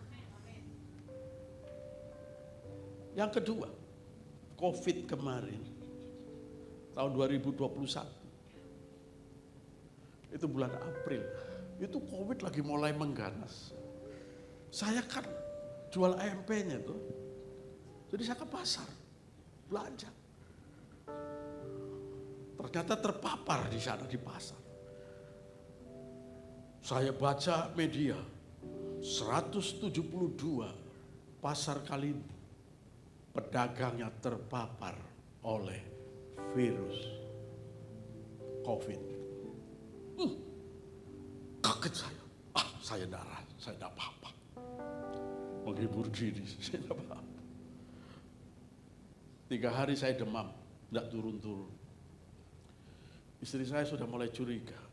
Yang kedua, COVID kemarin, tahun 2021. Itu bulan April. Itu COVID lagi mulai mengganas. Saya kan jual AMP-nya tuh. Jadi saya ke pasar, belanja. Ternyata terpapar di sana di pasar. Saya baca media, 172 pasar Kalibu, pedagangnya terpapar oleh virus COVID. Kaget saya, saya darah, saya tidak apa-apa. Menghibur diri, saya tidak apa-apa. 3 hari saya demam, tidak turun-turun. Istri saya sudah mulai curiga.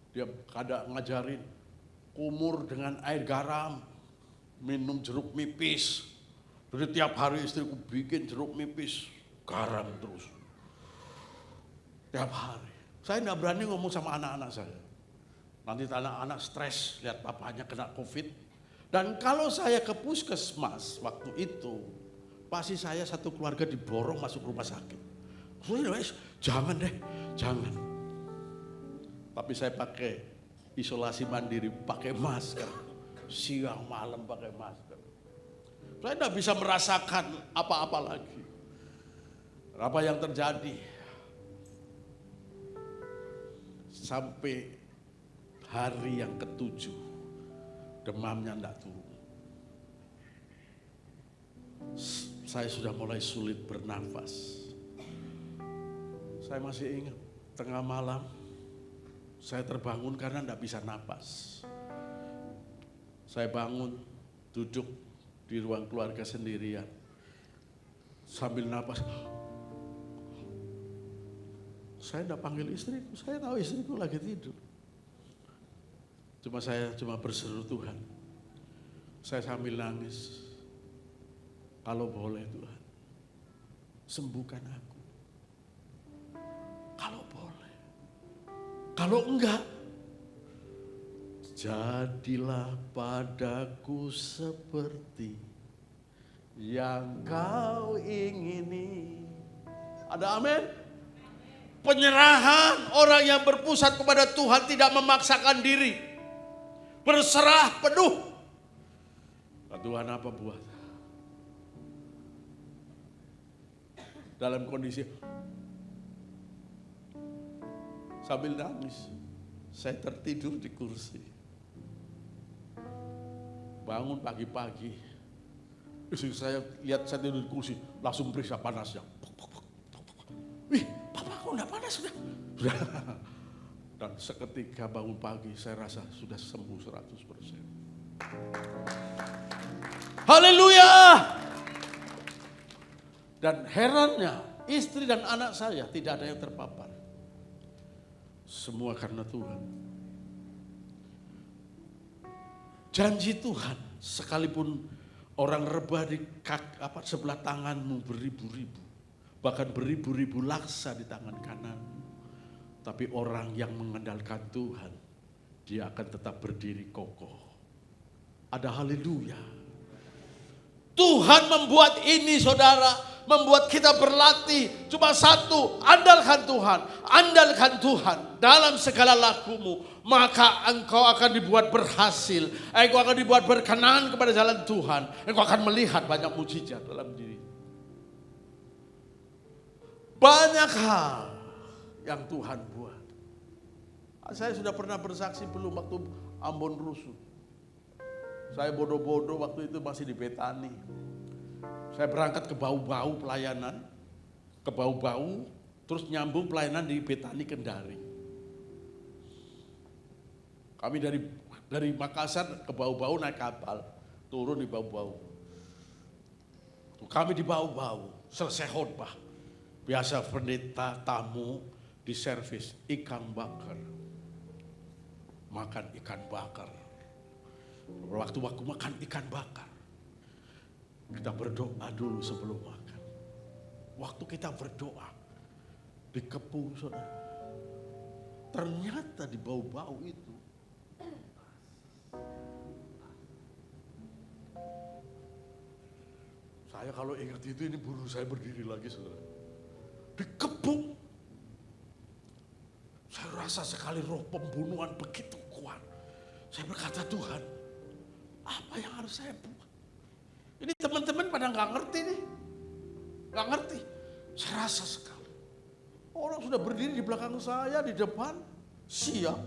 Dia kadang ngajarin kumur dengan air garam, minum jeruk nipis. Jadi tiap hari istriku bikin jeruk nipis, garam terus. Tiap hari. Saya tidak berani ngomong sama anak-anak saya. Nanti anak-anak stres lihat papanya kena COVID. Dan kalau saya ke puskesmas waktu itu, pasti saya satu keluarga diborong masuk rumah sakit. Jangan deh, jangan. Tapi saya pakai isolasi mandiri, pakai masker. Siang malam pakai masker. Saya tidak bisa merasakan apa-apa lagi. Apa yang terjadi? Sampai hari yang ke-7, demamnya tidak turun. Saya sudah mulai sulit bernafas. Saya masih ingat, tengah malam saya terbangun karena tidak bisa napas. Saya bangun, duduk di ruang keluarga sendirian. Sambil napas. Saya tidak panggil istriku, saya tahu istriku lagi tidur. Saya berseru Tuhan. Saya sambil nangis. Kalau boleh Tuhan, sembuhkan aku. Kalau boleh. Kalau enggak, jadilah padaku seperti yang kau ingini. Ada amin? Penyerahan, orang yang berpusat kepada Tuhan tidak memaksakan diri. Berserah penuh. Nah, Tuhan apa buat? Dalam kondisi sambil nangis, saya tertidur di kursi. Bangun pagi-pagi, istri saya lihat saya tidur di kursi, langsung periksa panasnya. Wih, papa kok enggak panas sudah? Dan seketika bangun pagi, saya rasa sudah sembuh 100%. Haleluya! Dan herannya, istri dan anak saya tidak ada yang terpapar. Semua karena Tuhan. Janji Tuhan, sekalipun orang rebah di sebelah tanganmu beribu-ribu, bahkan beribu-ribu laksa di tangan kananmu. Tapi orang yang mengandalkan Tuhan, dia akan tetap berdiri kokoh. Ada haleluya. Tuhan membuat ini saudara, membuat kita berlatih. Cuma satu, andalkan Tuhan. Andalkan Tuhan dalam segala lakumu. Maka engkau akan dibuat berhasil. Engkau akan dibuat berkenan kepada jalan Tuhan. Engkau akan melihat banyak mujizat dalam diri. Banyak hal yang Tuhan buat. Saya sudah pernah bersaksi belum waktu Ambon rusuh. Saya bodoh-bodoh waktu itu masih di Betani. Saya berangkat ke Bau-Bau pelayanan. Ke Bau-Bau, terus nyambung pelayanan di Betani Kendari. Kami dari Makassar ke Bau-Bau naik kapal. Turun di Bau-Bau. Kami di Bau-Bau, selesai khotbah. Biasa pendeta tamu di servis ikan bakar. Makan ikan bakar. Waktu-waktu makan ikan bakar. Kita berdoa dulu sebelum makan. Waktu kita berdoa, dikepung saudara. Ternyata di Bau-Bau itu, saya kalau ingat itu ini bulu saya berdiri lagi saudara. Dikepung. Saya rasa sekali roh pembunuhan begitu kuat. Saya berkata, Tuhan, apa yang harus saya buat? Ini teman-teman pada nggak ngerti nih. Nggak ngerti. Saya rasa sekali. Orang sudah berdiri di belakang saya, di depan. Siap.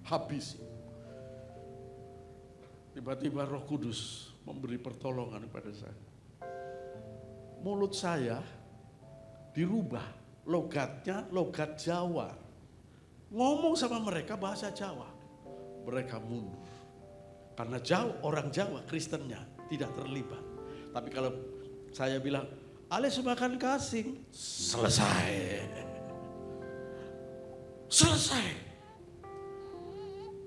Habis. Tiba-tiba Roh Kudus memberi pertolongan kepada saya. Mulut saya dirubah. Logatnya logat Jawa. Ngomong sama mereka bahasa Jawa. Mereka mundur. Karena orang Jawa Kristennya tidak terlibat. Tapi kalau saya bilang, Ales makan kasing, selesai. Selesai.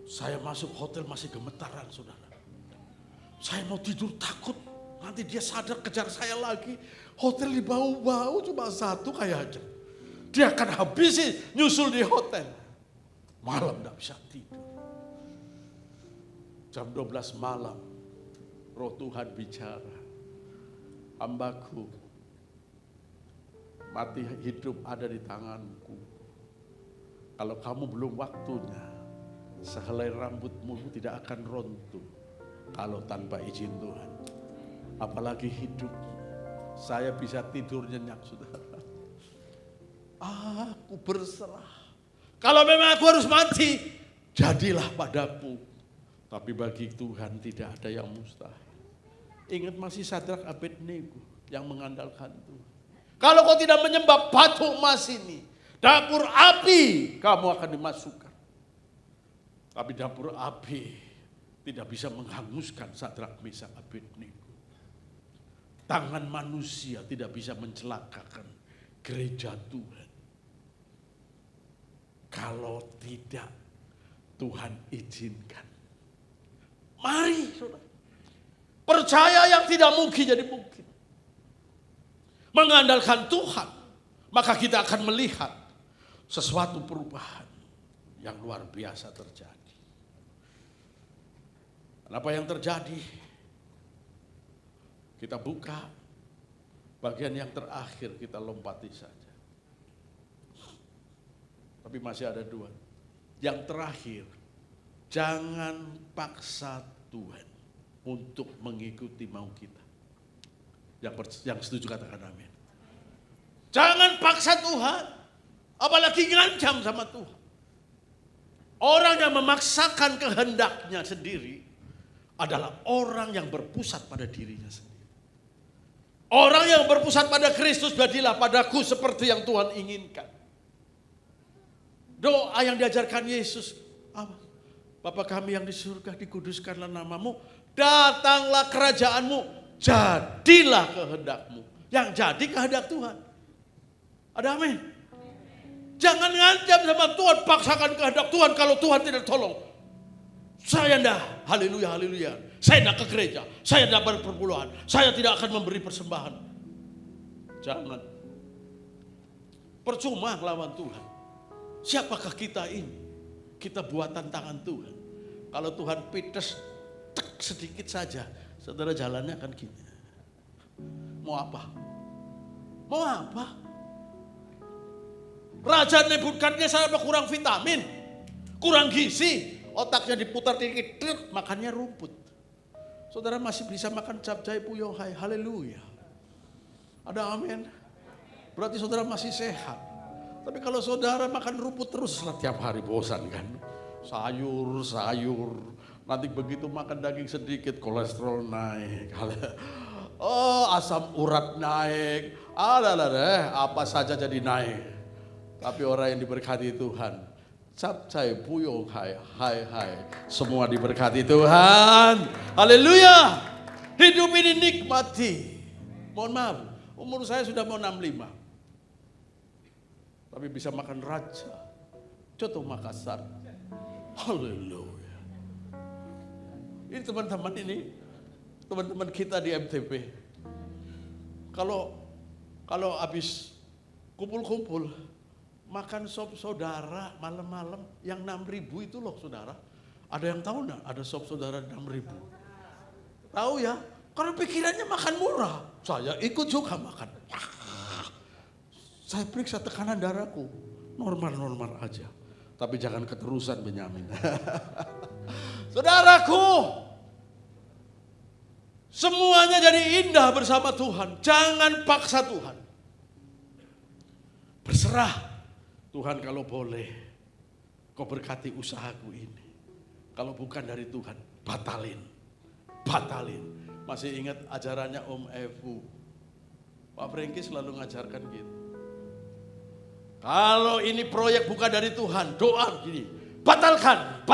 Saya masuk hotel masih gemetaran saudara. Saya mau tidur takut, nanti dia sadar kejar saya lagi. Hotel di Bau-Bau cuma satu kayaknya. Dia akan habisi nyusul di hotel. Malam gak bisa tidur. Jam 12 malam, Roh Tuhan bicara. Hambaku, mati hidup ada di tanganku. Kalau kamu belum waktunya, sehelai rambutmu tidak akan runtuh kalau tanpa izin Tuhan. Apalagi hidup, saya bisa tidur nyenyak saudara. Aku berserah. Kalau memang aku harus mati, jadilah padaku. Tapi bagi Tuhan tidak ada yang mustahil. Ingat masih Sadrak Abednego yang mengandalkan Tuhan. Kalau kau tidak menyembah batu emas ini, dapur api kamu akan dimasukkan. Tapi dapur api tidak bisa menghanguskan Sadrak, Mesak, Abednego. Tangan manusia tidak bisa mencelakakan gereja Tuhan. Kalau tidak Tuhan izinkan. Mari saudara. Percaya yang tidak mungkin jadi mungkin. Mengandalkan Tuhan. Maka kita akan melihat sesuatu perubahan yang luar biasa terjadi. Apa yang terjadi? Kita buka bagian yang terakhir, kita lompati saja. Tapi masih ada dua. Yang terakhir, jangan paksa Tuhan untuk mengikuti mau kita. Yang setuju katakan amin. Jangan paksa Tuhan, apalagi ngancam sama Tuhan. Orang yang memaksakan kehendaknya sendiri adalah orang yang berpusat pada dirinya sendiri. Orang yang berpusat pada Kristus, jadilah padaku seperti yang Tuhan inginkan. Doa yang diajarkan Yesus, apa? Bapa kami yang di surga, dikuduskanlah namamu, datanglah kerajaanmu, jadilah kehendakmu. Yang jadi kehendak Tuhan. Ada amin? Jangan ngancam sama Tuhan, paksakan kehendak Tuhan kalau Tuhan tidak tolong. Saya enggak, haleluya, haleluya. Saya enggak ke gereja, saya enggak berperpuluhan, saya tidak akan memberi persembahan. Jangan. Percuma melawan Tuhan. Siapakah kita ini? Kita buatan tangan Tuhan. Kalau Tuhan pites tek sedikit saja, saudara jalannya akan gini. Mau apa? Mau apa? Raja Nebukadnezar kurang vitamin, kurang gizi, otaknya diputar dikit, makannya rumput. Saudara masih bisa makan capcay puyuh, hai, haleluya. Ada amin? Berarti saudara masih sehat. Tapi kalau saudara makan rumput terus setiap hari, bosan kan? Sayur, nanti begitu makan daging sedikit kolesterol naik. Oh, asam urat naik, apa saja jadi naik. Tapi orang yang diberkati Tuhan, capcay puyuh, hai, semua diberkati Tuhan. Haleluya. Hidup ini nikmati. Mohon maaf, umur saya sudah mau 65. Tapi bisa makan raja, coto Makassar. Haleluya. Ini teman-teman kita di MTP. Kalau habis kumpul-kumpul, makan sop saudara malam-malam yang 6.000 itu loh saudara. Ada yang tahu enggak ada sop saudara 6.000? Tahu ya? Karena pikirannya makan murah. Saya ikut juga makan. Saya periksa tekanan darahku, normal-normal aja. Tapi jangan keterusan Benyamin. Saudaraku, semuanya jadi indah bersama Tuhan. Jangan paksa Tuhan. Berserah. Tuhan kalau boleh, kau berkati usahaku ini. Kalau bukan dari Tuhan, batalin. Masih ingat ajarannya Om Evu? Pak Franky selalu ngajarkan gitu. Kalau ini proyek bukan dari Tuhan, doa gini, batalkan.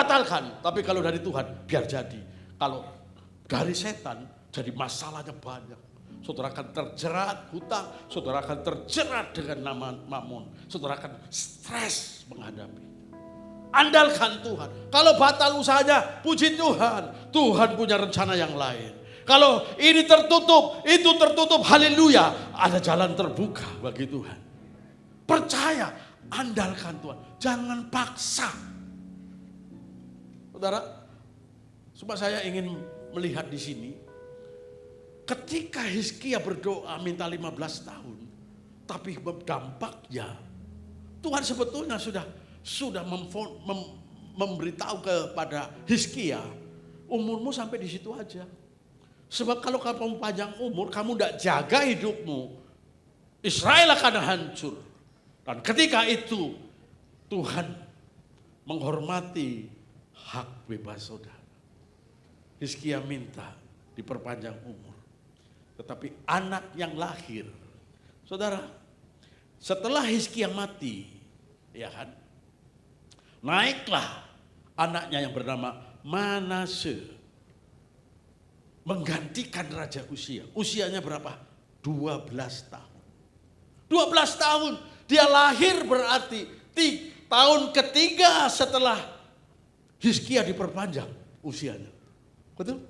Tapi kalau dari Tuhan, biar jadi. Kalau dari setan, jadi masalahnya banyak. Saudara akan terjerat hutang, saudara akan terjerat dengan nama mammon, saudara akan stres menghadapi. Andalkan Tuhan. Kalau batal usahanya, puji Tuhan. Tuhan punya rencana yang lain. Kalau ini tertutup, itu tertutup, haleluya. Ada jalan terbuka bagi Tuhan. Percaya, andalkan Tuhan. Jangan paksa. Saudara, cuma saya ingin melihat di sini. Ketika Hizkia berdoa minta 15 tahun. Tapi dampaknya, Tuhan sebetulnya sudah memberitahu kepada Hizkia, umurmu sampai di situ aja. Sebab kalau kamu panjang umur, kamu tidak jaga hidupmu, Israel akan hancur. Dan ketika itu Tuhan menghormati hak bebas saudara. Hizkia minta diperpanjang umur. Tetapi anak yang lahir, saudara, setelah Hizkia mati, ya kan, naiklah anaknya yang bernama Manase menggantikan Raja Uzia. Usianya berapa? 12 tahun. 12 tahun. Dia lahir berarti tahun ketiga setelah Hizkia diperpanjang usianya. Betul?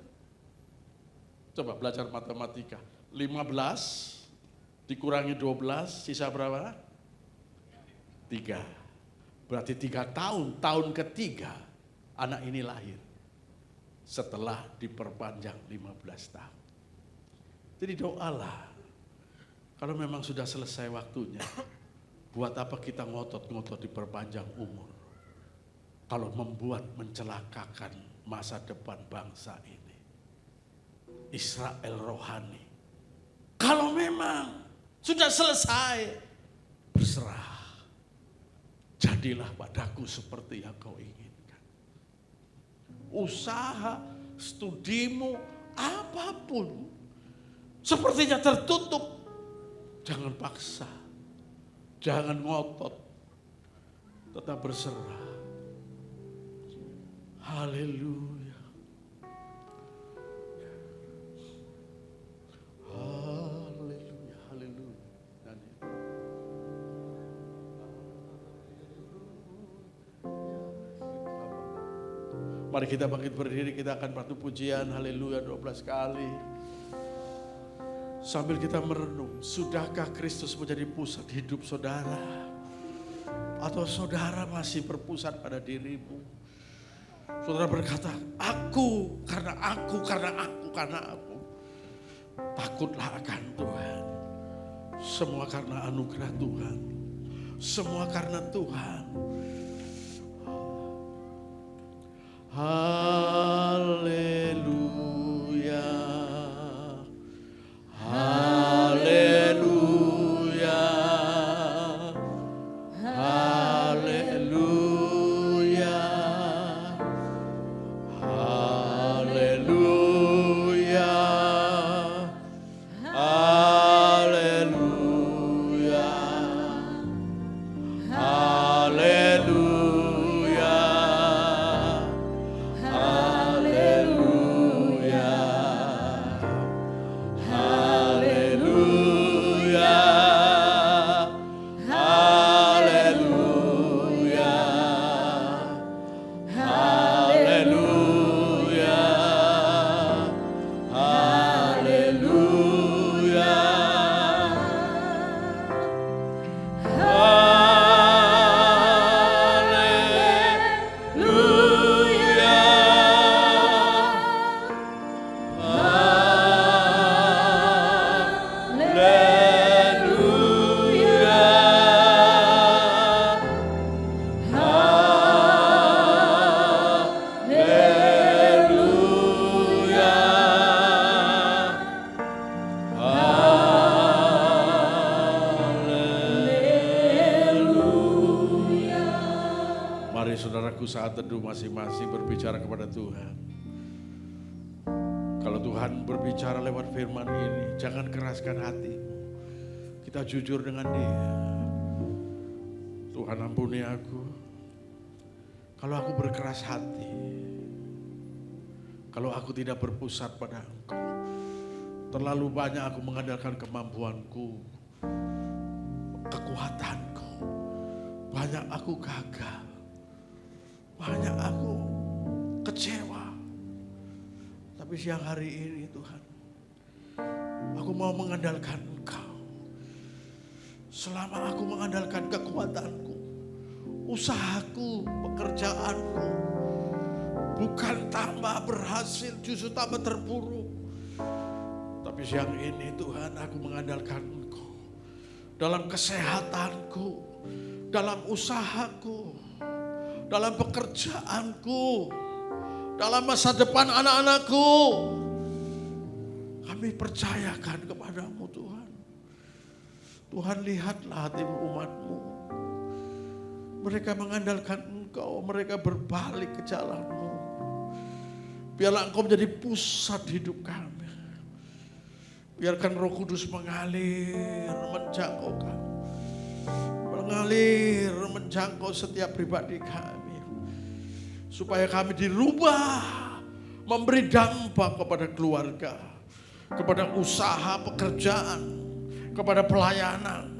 Coba belajar matematika. 15 dikurangi 12 sisa berapa? 3. Berarti 3 tahun. Tahun ketiga anak ini lahir. Setelah diperpanjang 15 tahun. Jadi doalah. Kalau memang sudah selesai waktunya. Buat apa kita ngotot-ngotot diperpanjang umur? Kalau membuat mencelakakan masa depan bangsa ini. Israel rohani. Kalau memang sudah selesai, berserah. Jadilah padaku seperti yang kau inginkan. Usaha, studimu, apapun. Sepertinya tertutup. Jangan paksa. Jangan ngotot, tetap berserah. Haleluya. Haleluya, haleluya. Mari kita bangkit berdiri, kita akan patuh pujian, haleluya 12 kali. Sambil kita merenung, sudahkah Kristus menjadi pusat hidup saudara? Atau saudara masih berpusat pada dirimu? Saudara berkata, aku. Takutlah akan Tuhan. Semua karena anugerah Tuhan. Semua karena Tuhan. Haleluya. Haleluya. Haleluya. Haleluya. Haleluya. Haleluya. Haleluya. Haleluya. Haleluya. Haleluya. Mari saudaraku saat teduh masing-masing berbicara kepada Tuhan. Kalau Tuhan berbicara lewat firman ini, jangan keraskan hati. Kita jujur dengan Dia. Tuhan ampuni aku. Kalau aku berkeras hati. Kalau aku tidak berpusat pada Engkau. Terlalu banyak aku mengandalkan kemampuanku, kekuatanku. Banyak aku gagal. Banyak aku kecewa. Tapi siang hari ini Tuhan, aku mau mengandalkan Engkau. Selama aku mengandalkan kekuatanku, usahaku, pekerjaanku, bukan tambah berhasil, justru tambah terpuruk. Tapi siang ini Tuhan, aku mengandalkan Engkau. Dalam kesehatanku, dalam usahaku, dalam pekerjaanku, dalam masa depan anak-anakku. Kami percayakan kepadamu Tuhan. Tuhan, lihatlah hati umat-Mu. Mereka mengandalkan Engkau, mereka berbalik ke jalan-Mu. Biarlah Engkau menjadi pusat hidup kami. Biarkan Roh Kudus mengalir, menjangkau kami. Mengalir, menjangkau setiap pribadi kami. Supaya kami dirubah, memberi dampak kepada keluarga, kepada usaha, pekerjaan, kepada pelayanan.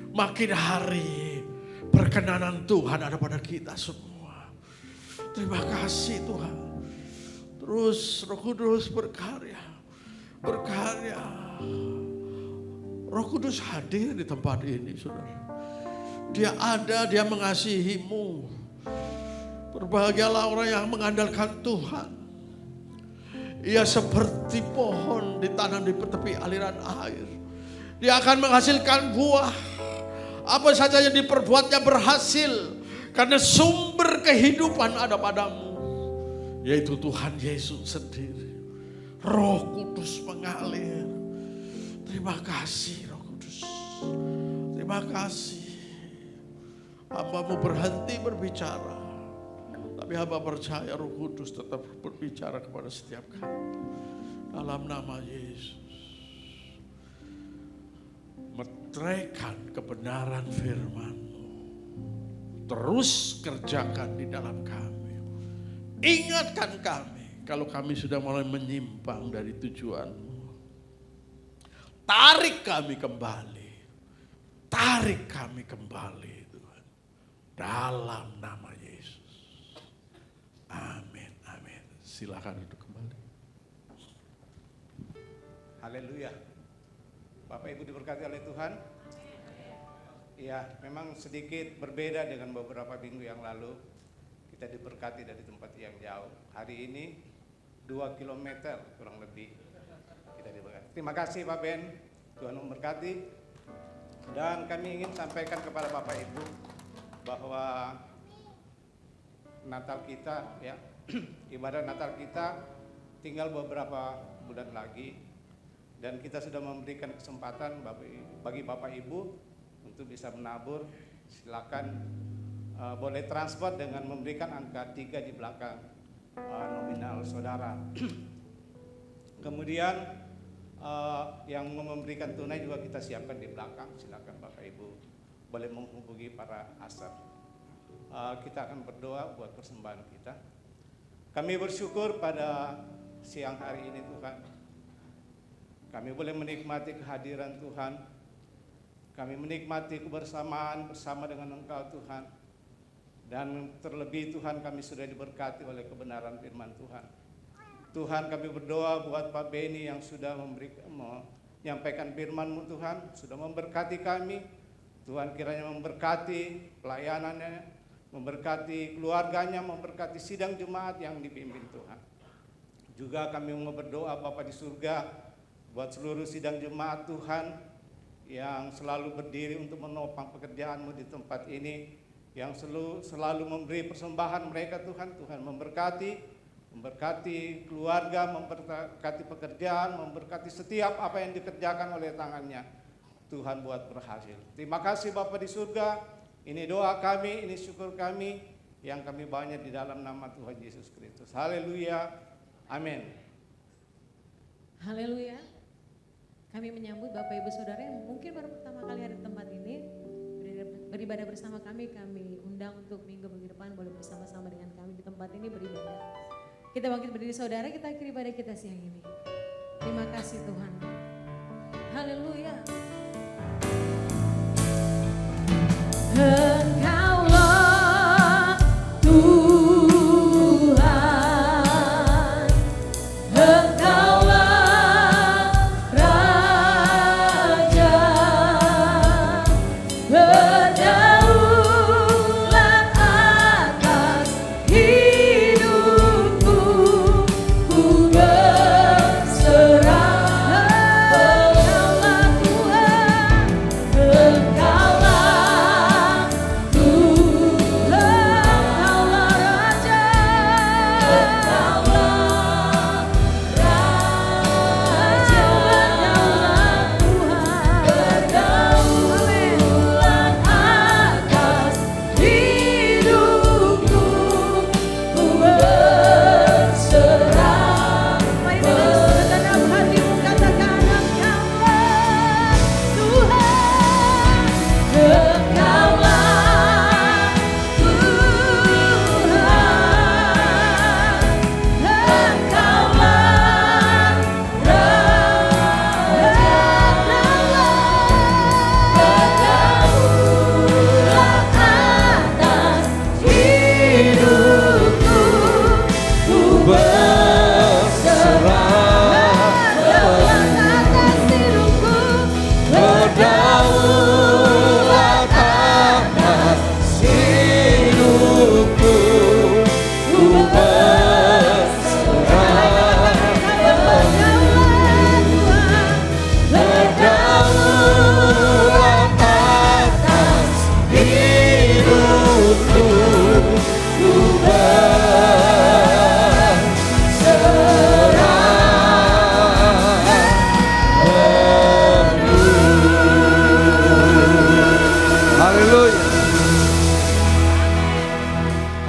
Makin hari perkenanan Tuhan ada pada kita semua. Terima kasih Tuhan. Terus Roh Kudus berkarya, berkarya. Roh Kudus hadir di tempat ini, saudara. Dia ada, dia mengasihimu. Berbahagialah orang yang mengandalkan Tuhan. Ia seperti pohon ditanam di tepi aliran air. Dia akan menghasilkan buah. Apa saja yang diperbuatnya berhasil. Karena sumber kehidupan ada padamu. Yaitu Tuhan Yesus sendiri. Roh Kudus mengalir. Terima kasih Roh Kudus. Terima kasih. Hamba-Mu berhenti berbicara. Tapi hamba percaya Roh Kudus tetap berbicara kepada setiap kami. Dalam nama Yesus. Meteraikan kebenaran firman-Mu. Terus kerjakan di dalam kami. Ingatkan kami kalau kami sudah mulai menyimpang dari tujuan-Mu. Tarik kami kembali. Tarik kami kembali Tuhan. Dalam nama Yesus. Amin, amin. Silakan duduk kembali. Haleluya. Bapak Ibu diberkati oleh Tuhan. Ya, memang sedikit berbeda dengan beberapa minggu yang lalu. Kita diberkati dari tempat yang jauh. Hari ini 2 kilometer kurang lebih kita diberkati. Terima kasih Pak Ben, Tuhan memberkati. Dan kami ingin sampaikan kepada Bapak Ibu bahwa Natal kita ya, ibadah Natal kita tinggal beberapa bulan lagi, dan kita sudah memberikan kesempatan bagi Bapak Ibu untuk bisa menabur. Silakan boleh transfer dengan memberikan angka 3 di belakang nominal saudara. Kemudian yang memberikan tunai juga kita siapkan di belakang. Silakan Bapak Ibu boleh menghubungi para asar. Kita akan berdoa buat persembahan kita. Kami bersyukur pada siang hari ini Tuhan, kami boleh menikmati kehadiran Tuhan. Kami menikmati kebersamaan bersama dengan Engkau Tuhan. Dan terlebih Tuhan, kami sudah diberkati oleh kebenaran firman Tuhan. Tuhan, kami berdoa buat Pak Beni yang sudah menyampaikan firman-Mu Tuhan, sudah memberkati kami. Tuhan kiranya memberkati pelayanannya, memberkati keluarganya, memberkati sidang jemaat yang dipimpin Tuhan. Juga kami mau berdoa Bapa di surga buat seluruh sidang jemaat Tuhan yang selalu berdiri untuk menopang pekerjaan-Mu di tempat ini, yang selalu memberi persembahan mereka Tuhan. Tuhan memberkati keluarga, memberkati pekerjaan, memberkati setiap apa yang dikerjakan oleh tangannya. Tuhan buat berhasil. Terima kasih Bapa di surga. Ini doa kami, ini syukur kami yang kami banyak di dalam nama Tuhan Yesus Kristus. Haleluya. Amin. Haleluya. Kami menyambut Bapak Ibu Saudara yang mungkin baru pertama kali ada di tempat ini beribadah bersama kami. Kami undang untuk minggu depan boleh bersama-sama dengan kami di tempat ini beribadah. Kita bangkit berdiri saudara, kita akhiri ibadah kita siang ini. Terima kasih Tuhan. Haleluya. Engkaulah Tuhan, Engkaulah Raja, berdaulat atas hidupku, ku berserah. Engkaulah Tuhan, Engkaulah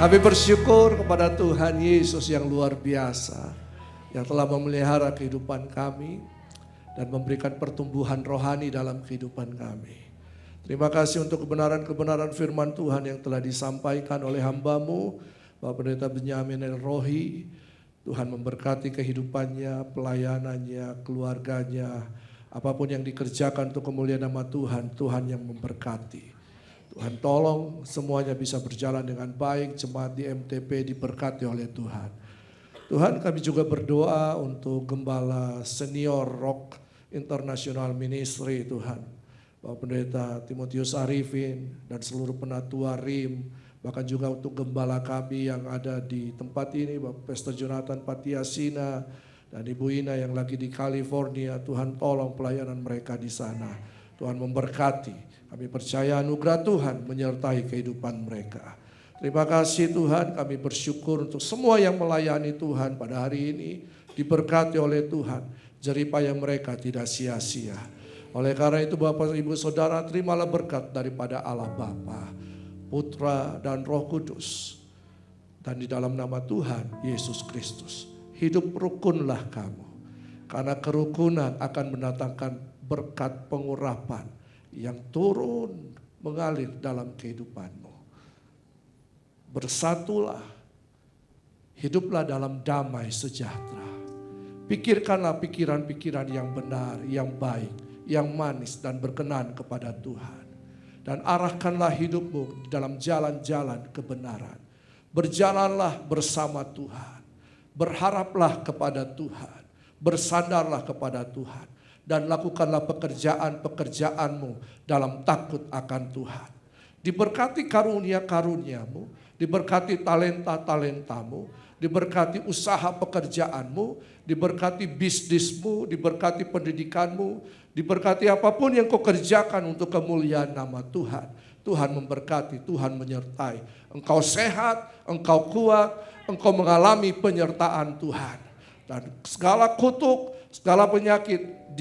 Kami bersyukur kepada Tuhan Yesus yang luar biasa, yang telah memelihara kehidupan kami dan memberikan pertumbuhan rohani dalam kehidupan kami. Terima kasih untuk kebenaran-kebenaran firman Tuhan yang telah disampaikan oleh hamba-Mu, Bapak Pendeta Benyamin El-Rohi. Tuhan memberkati kehidupannya, pelayanannya, keluarganya, apapun yang dikerjakan untuk kemuliaan nama Tuhan, Tuhan yang memberkati. Tuhan tolong semuanya bisa berjalan dengan baik, jemaat di MTP diberkati oleh Tuhan. Tuhan, kami juga berdoa untuk Gembala Senior Rock International Ministry Tuhan. Bapak Pendeta Timotius Arifin dan seluruh penatua RIM, bahkan juga untuk gembala kami yang ada di tempat ini, Bapak Pastor Jonathan Patiasina, Dan Ibu Ina yang lagi di California, Tuhan tolong pelayanan mereka di sana. Tuhan memberkati. Kami percaya anugerah Tuhan menyertai kehidupan mereka. Terima kasih Tuhan, kami bersyukur untuk semua yang melayani Tuhan pada hari ini. Diberkati oleh Tuhan, jeripaya mereka tidak sia-sia. Oleh karena itu Bapak Ibu Saudara, terimalah berkat daripada Allah Bapa, Putra dan Roh Kudus. Dan di dalam nama Tuhan Yesus Kristus, hidup rukunlah kamu. Karena kerukunan akan mendatangkan berkat pengurapan yang turun mengalir dalam kehidupanmu. Bersatulah, hiduplah dalam damai sejahtera. Pikirkanlah pikiran-pikiran yang benar, yang baik, yang manis dan berkenan kepada Tuhan. Dan arahkanlah hidupmu dalam jalan-jalan kebenaran. Berjalanlah bersama Tuhan. Berharaplah kepada Tuhan. Bersandarlah kepada Tuhan. Dan lakukanlah pekerjaan-pekerjaanmu dalam takut akan Tuhan. Diberkati karunia-karuniamu, diberkati talenta-talentamu, diberkati usaha pekerjaanmu, diberkati bisnismu, diberkati pendidikanmu, diberkati apapun yang kau kerjakan untuk kemuliaan nama Tuhan. Tuhan memberkati, Tuhan menyertai. Engkau sehat, engkau kuat, engkau mengalami penyertaan Tuhan. Dan segala kutuk, segala penyakit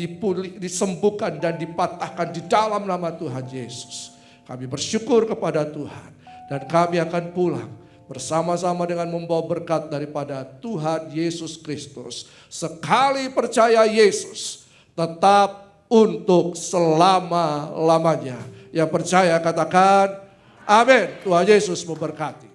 disembuhkan dan dipatahkan di dalam nama Tuhan Yesus. Kami bersyukur kepada Tuhan dan kami akan pulang bersama-sama dengan membawa berkat daripada Tuhan Yesus Kristus. Sekali percaya Yesus, tetap untuk selama-lamanya. Yang percaya katakan amin. Tuhan Yesus memberkati.